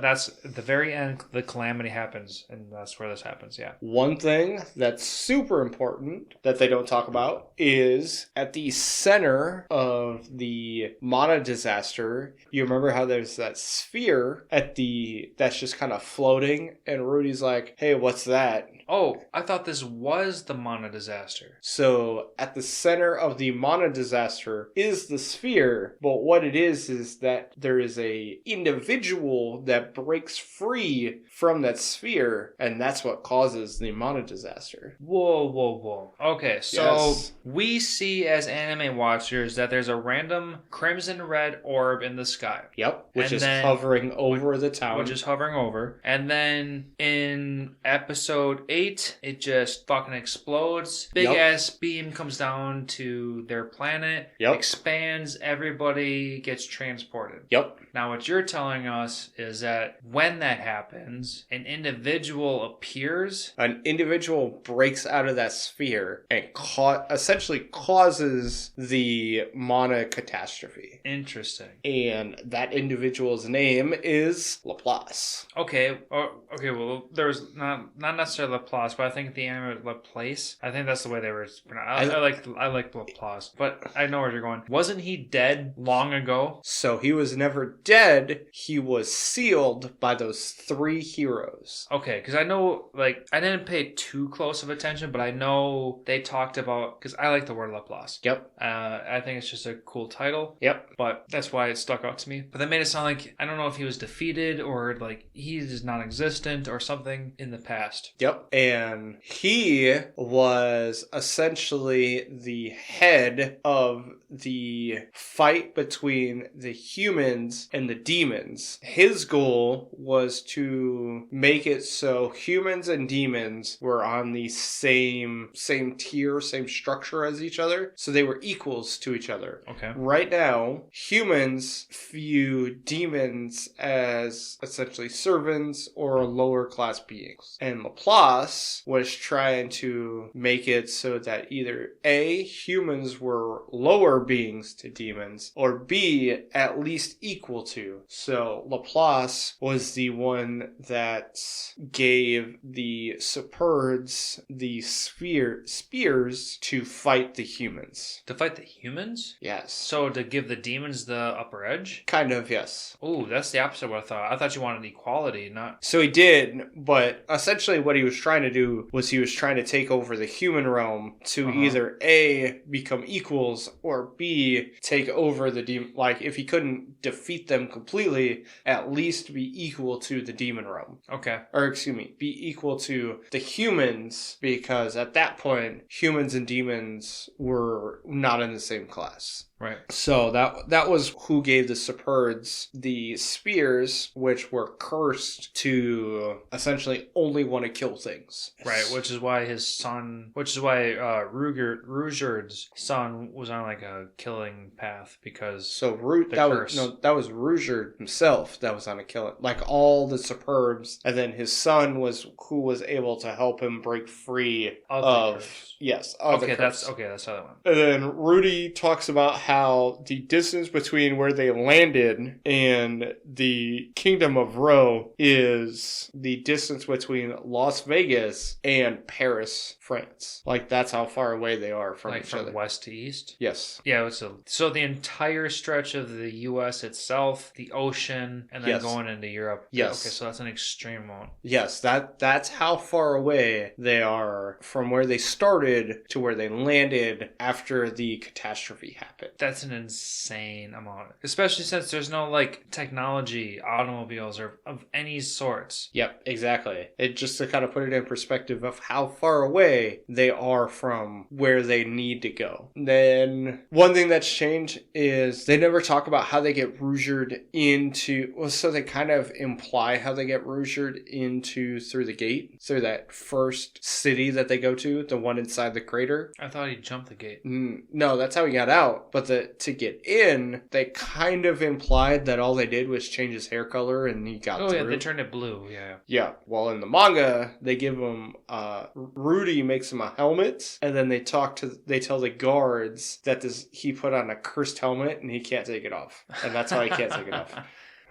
that's the very end. The calamity happens, and that's where this happens. Yeah. One thing that's super important that they don't talk about is at the center of the Mana disaster. You remember how there's that sphere that's just kind of floating, and Rudy's like, "Hey, what's that?" Oh, I thought this was the Mana disaster. So at the center of the Mana disaster is the sphere, but what it is that there is a individual that breaks free from that sphere, and that's what causes the Mana disaster. Whoa. Okay, so we see as anime watchers that there's a random crimson red orb in the sky. Yep, which is hovering over the town. Which is hovering over. And then in episode 8, it just fucking explodes. Big ass beam comes down to their planet, expands, everybody gets transported. Yep. Now what you're telling us is that when that happens, an individual appears. An individual breaks out of that sphere and essentially causes the Mana catastrophe. Interesting. And that individual's name is Laplace. Okay. Well, there's not necessarily Laplace, but I think the anime was Laplace. I think that's the way they were pronounced. I like Laplace, but I know where you're going. Wasn't he dead long ago? So he was never dead. He was sealed by those 3 heroes. Okay, because I know, like, I didn't pay too close of attention, but I know they talked about, because I like the word Laplace. Yep. I think it's just a cool title. Yep. But that's why it stuck out to me. But that made it sound like, I don't know if he was defeated or like he is non-existent or something in the past. Yep. And he was essentially the head of the fight between the humans and the demons. His goal was to make it so humans and demons were on the same tier, same structure as each other, so they were equals to each other. Okay. Right now, humans view demons as essentially servants or lower class beings. And Laplace was trying to make it so that either A, humans were lower beings to demons, or B, at least equal to. So Laplace was the one that gave the Superds the spears to fight the humans. To fight the humans? Yes. So to give the demons the upper edge? Kind of, yes. Oh, that's the opposite of what I thought. I thought you wanted equality, not... So he did, but essentially what he was trying to do was he was trying to take over the human realm to either A, become equals, or B, take over the demon. Like, if he couldn't defeat them completely, at least be equal to the demon realm. Okay. Or, excuse me, be equal to the humans, because at that point, humans and demons were not in the same class. Right. So that was who gave the Superds the spears, which were cursed to essentially only want to kill things. Right, which is why Rugerd's son was on like a killing path because that was Rugerd himself that was on a killing, like all the Superbs, and then his son was who was able to help him break free of the curse. That's how that went. And then Rudy talks about how the distance between where they landed and the Kingdom of Ro is the distance between Las Vegas and Paris, France. Like, that's how far away they are from each other. From west to east? Yes. Yeah, so the entire stretch of the U.S. itself, the ocean, and then going into Europe. Yes. Okay, so that's an extreme amount. Yes, that's how far away they are from where they started to where they landed after the catastrophe happened. That's an insane amount. Especially since there's no, like, technology, automobiles, or of any sorts. Yep, exactly. It just to kind of put it in perspective of how far away they are from where they need to go. Then one thing that's changed is they never talk about how they get Rugerd into... Well, so they kind of imply how they get Rugerd into through the gate, through that first city that they go to, the one inside the crater. I thought he jumped the gate. No, that's how he got out. But to get in, they kind of implied that all they did was change his hair color and he got through. Oh, yeah, they turned it blue, yeah. Yeah, well, in the manga, they give him... Rudy makes him a helmet, and then they tell the guards that he put on a cursed helmet and he can't take it off. And that's how he can't take it off.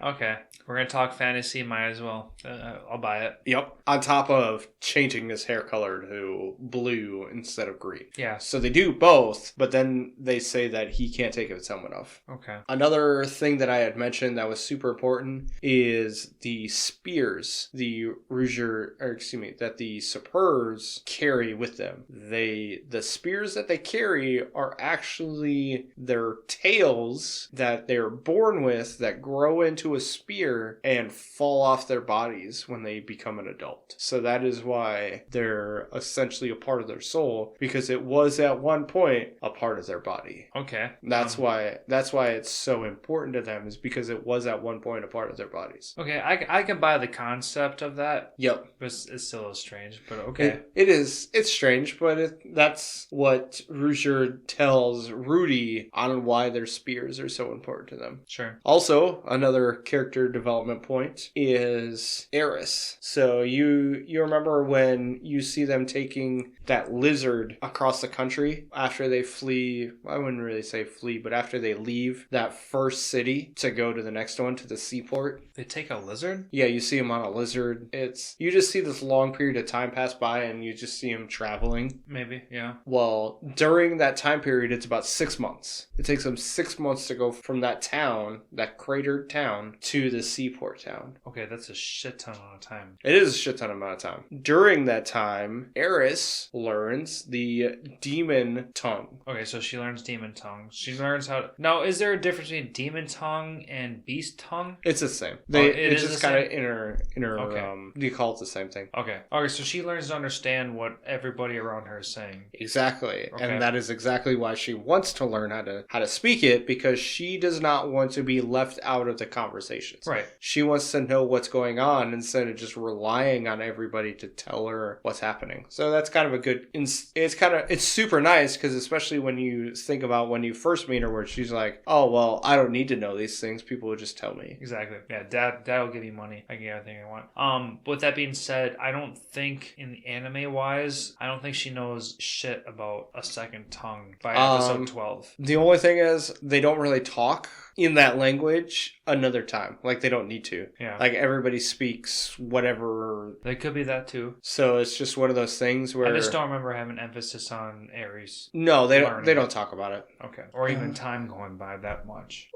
Okay. We're going to talk fantasy. Might as well. I'll buy it. Yep. On top of changing his hair color to blue instead of green. Yeah. So they do both, but then they say that he can't take his helmet off. Okay. Another thing that I had mentioned that was super important is the spears that the Supers carry with them. The spears that they carry are actually their tails that they're born with that grow into a spear and fall off their bodies when they become an adult. So that is why they're essentially a part of their soul, because it was at one point a part of their body. Okay. That's why it's so important to them, is because it was at one point a part of their bodies. Okay, I can buy the concept of that. Yep. But it's still a strange, but okay. It is. It's strange, but that's what Rouger tells Rudy on why their spears are so important to them. Sure. Also, another character development point is Eris. So you remember when you see them taking that lizard across the country after they flee, I wouldn't really say flee, but after they leave that first city to go to the next one, to the seaport. They take a lizard? Yeah, you see him on a lizard. You just see this long period of time pass by and you just see him traveling. Maybe, yeah. Well, during that time period, it's about 6 months. It takes them 6 months to go from that town, that cratered town, to the seaport town. Okay, that's a shit ton of time. It is a shit ton amount of time. During that time, Eris learns the demon tongue. Okay, so she learns demon tongue. She learns how to... Now, is there a difference between demon tongue and beast tongue? It's the same. It's just kind of inner okay. You call it the same thing. Okay, so she learns to understand what everybody around her is saying. Exactly. Okay. And that is exactly why she wants to learn how to speak it, because she does not want to be left out of the conversations. Right. She wants to know what's going on instead of just relying on everybody to tell her what's happening. So that's kind of a good... It's super nice, because especially when you think about when you first meet her, where she's like, oh, well, I don't need to know these things. People will just tell me. Exactly. Yeah, dad will give you money. I can get everything I want. With that being said, I don't think in the anime wise, I don't think she knows shit about a second tongue by episode 12. The only thing is they don't really talk in that language another time. Like, they don't need to. Yeah. Like, everybody speaks whatever. They could be that too. So it's just one of those things where... I just don't remember having emphasis on Aries. No, they don't talk about it. Okay. Or even time going by that much.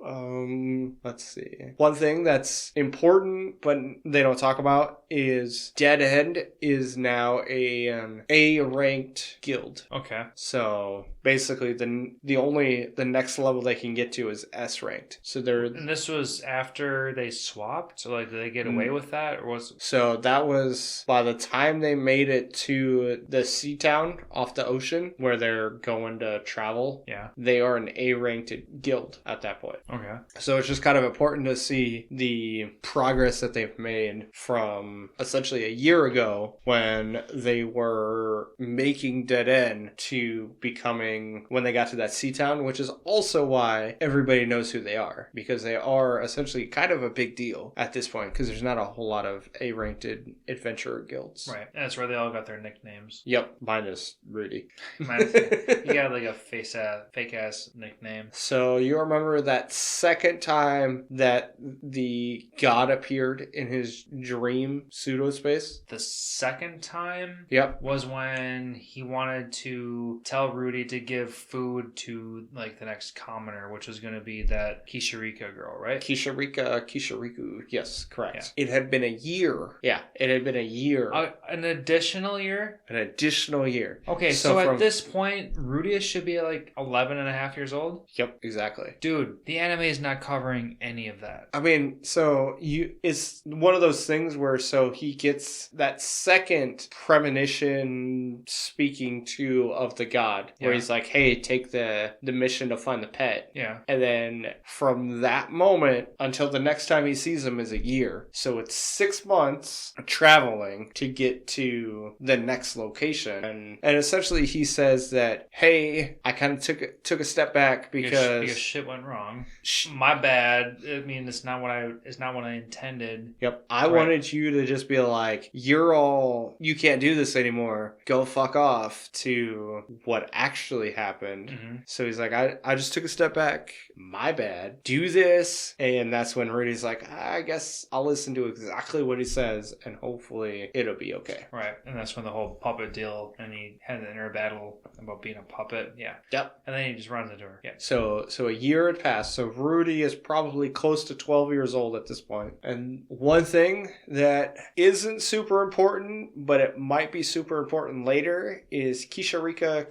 Let's see. One thing that's important, but they don't talk about, is Dead End is now an A-ranked guild. Okay. So basically, the next level they can get to is S ranked. So and this was after they swapped. So like, did they get away with that, or was? So that was by the time they made it to the sea town off the ocean where they're going to travel. Yeah. They are an A-ranked guild at that point. Okay. So it's just kind of important to see the progress that they've made from essentially a year ago when they were making Dead End to becoming when they got to that sea town, which is also why everybody knows who they are, because they are essentially kind of a big deal at this point, because there's not a whole lot of A-ranked adventurer guilds. Right. And that's where they all got their nicknames. Yep. Minus Rudy. You got like a fake ass nickname. So you remember that second time that the god appeared in his dream pseudo-space? The second time? Yep. Was when he wanted to tell Rudy to give food to like the next commoner, which was going to be that Kishirika girl, right? Kishiriku. Yes, correct. Yeah. It had been a year. Yeah, it had been a year. An additional year? An additional year. Okay, so at this point, Rudy should be like 11 and a half years old? Yep, exactly. Dude, the anime is not covering any of that. I mean, it's one of those things where he gets that second premonition speaking to of the god, where he's like, hey, take the mission to find the pet. Yeah. And then from that moment until the next time he sees him is a year. So it's 6 months traveling to get to the next location. And essentially he says that, hey, I kind of took a step back because shit went wrong. My bad. I mean, it's not what I intended. Yep. I wanted you to just be like, you can't do this anymore. Go fuck off, to what actually happened. Mm-hmm. So he's like, I just took a step back. My bad. Do this. And that's when Rudy's like, I guess I'll listen to exactly what he says and hopefully it'll be okay. Right. And that's when the whole puppet deal, and he had an inner battle about being a puppet. Yeah. Yep. And then he just runs into her. Yeah. So a year had passed. So Rudy is probably close to 12 years old at this point. And one thing that isn't super important, but it might be super important later, is Kisharishu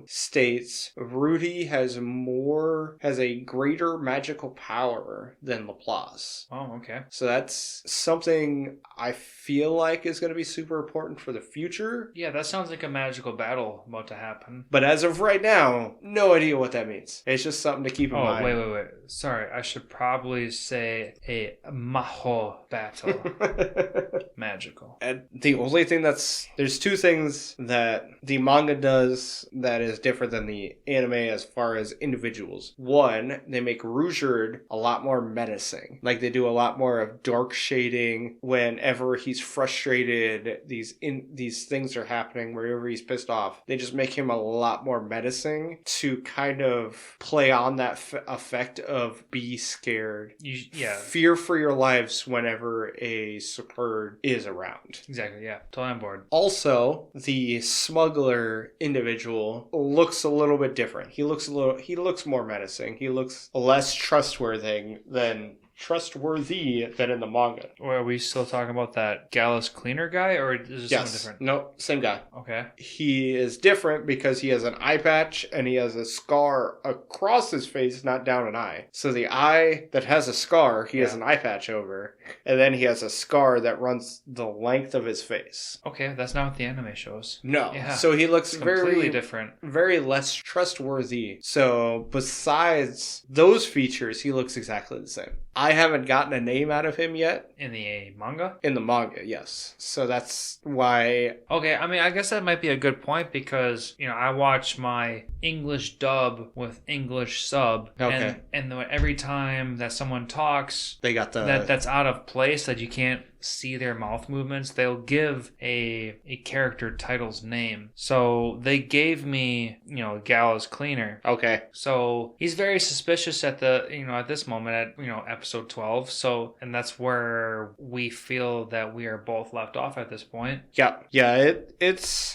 states Rudy has a greater magical power than Laplace. Oh, okay. So that's something I feel like is going to be super important for the future. Yeah, that sounds like a magical battle about to happen. But as of right now, no idea what that means. It's just something to keep in mind. Oh, wait. Sorry, I should probably say a maho battle. Magical. And the only thing there's two things that the manga does that is different than the anime as far as individuals. One, they make Ruijerd a lot more menacing. Like they do a lot more of dark shading whenever he's frustrated. These things are happening wherever he's pissed off. They just make him a lot more menacing to kind of play on that effect of be scared. Fear for your lives whenever a superb is around. Exactly, yeah. Totally on board. Also, the smuggler individual looks a little bit different. He looks more menacing. He looks less trustworthy than in the manga. Or are we still talking about that Gallus cleaner guy, or is it something different? No, same guy. Okay. He is different because he has an eye patch and he has a scar across his face, not down an eye. So the eye that has a scar, he has an eye patch over, and then he has a scar that runs the length of his face. Okay, that's not what the anime shows. No. Yeah. So he looks completely different. Very less trustworthy. So besides those features, he looks exactly the same. I haven't gotten a name out of him yet. In the manga? In the manga, yes. So that's why... Okay, I mean, I guess that might be a good point because, I watch my English dub with English sub. Okay. And every time that someone talks... They got that's out of place, that you can't see their mouth movements, they'll give a character title's name. So they gave me, Gallus Cleaner. Okay. So he's very suspicious at this moment at, episode 12. So, and that's where we feel that we are both left off at this point. Yeah. Yeah,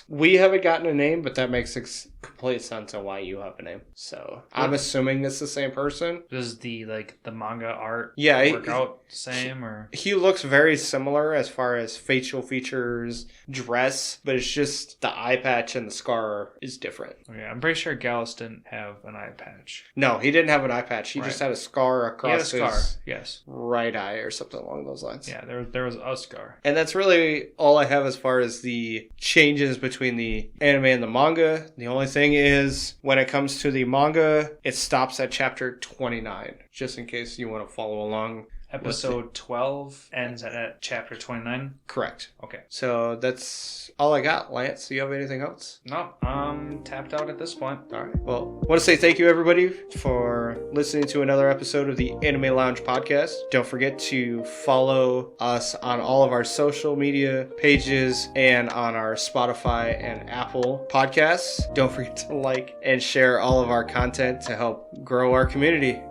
we haven't gotten a name, but that makes complete sense on why you have a name. So I'm assuming it's the same person. Does the manga art work out the same, or? He looks very similar as far as facial features, dress, but it's just the eye patch and the scar is different. Okay, I'm pretty sure Gallus didn't have an eye patch. No, he didn't have an eye patch. He just had a scar across his yes. right eye or something along those lines. Yeah, there was a scar. And that's really all I have as far as the changes between the anime and the manga. The only thing is, when it comes to the manga, it stops at chapter 29, just in case you want to follow along. Episode 12 ends at chapter 29? Correct. Okay. So that's all I got. Lance, do you have anything else? No, I'm tapped out at this point. All right. Well, I want to say thank you, everybody, for listening to another episode of the Anime Lounge podcast. Don't forget to follow us on all of our social media pages and on our Spotify and Apple podcasts. Don't forget to like and share all of our content to help grow our community.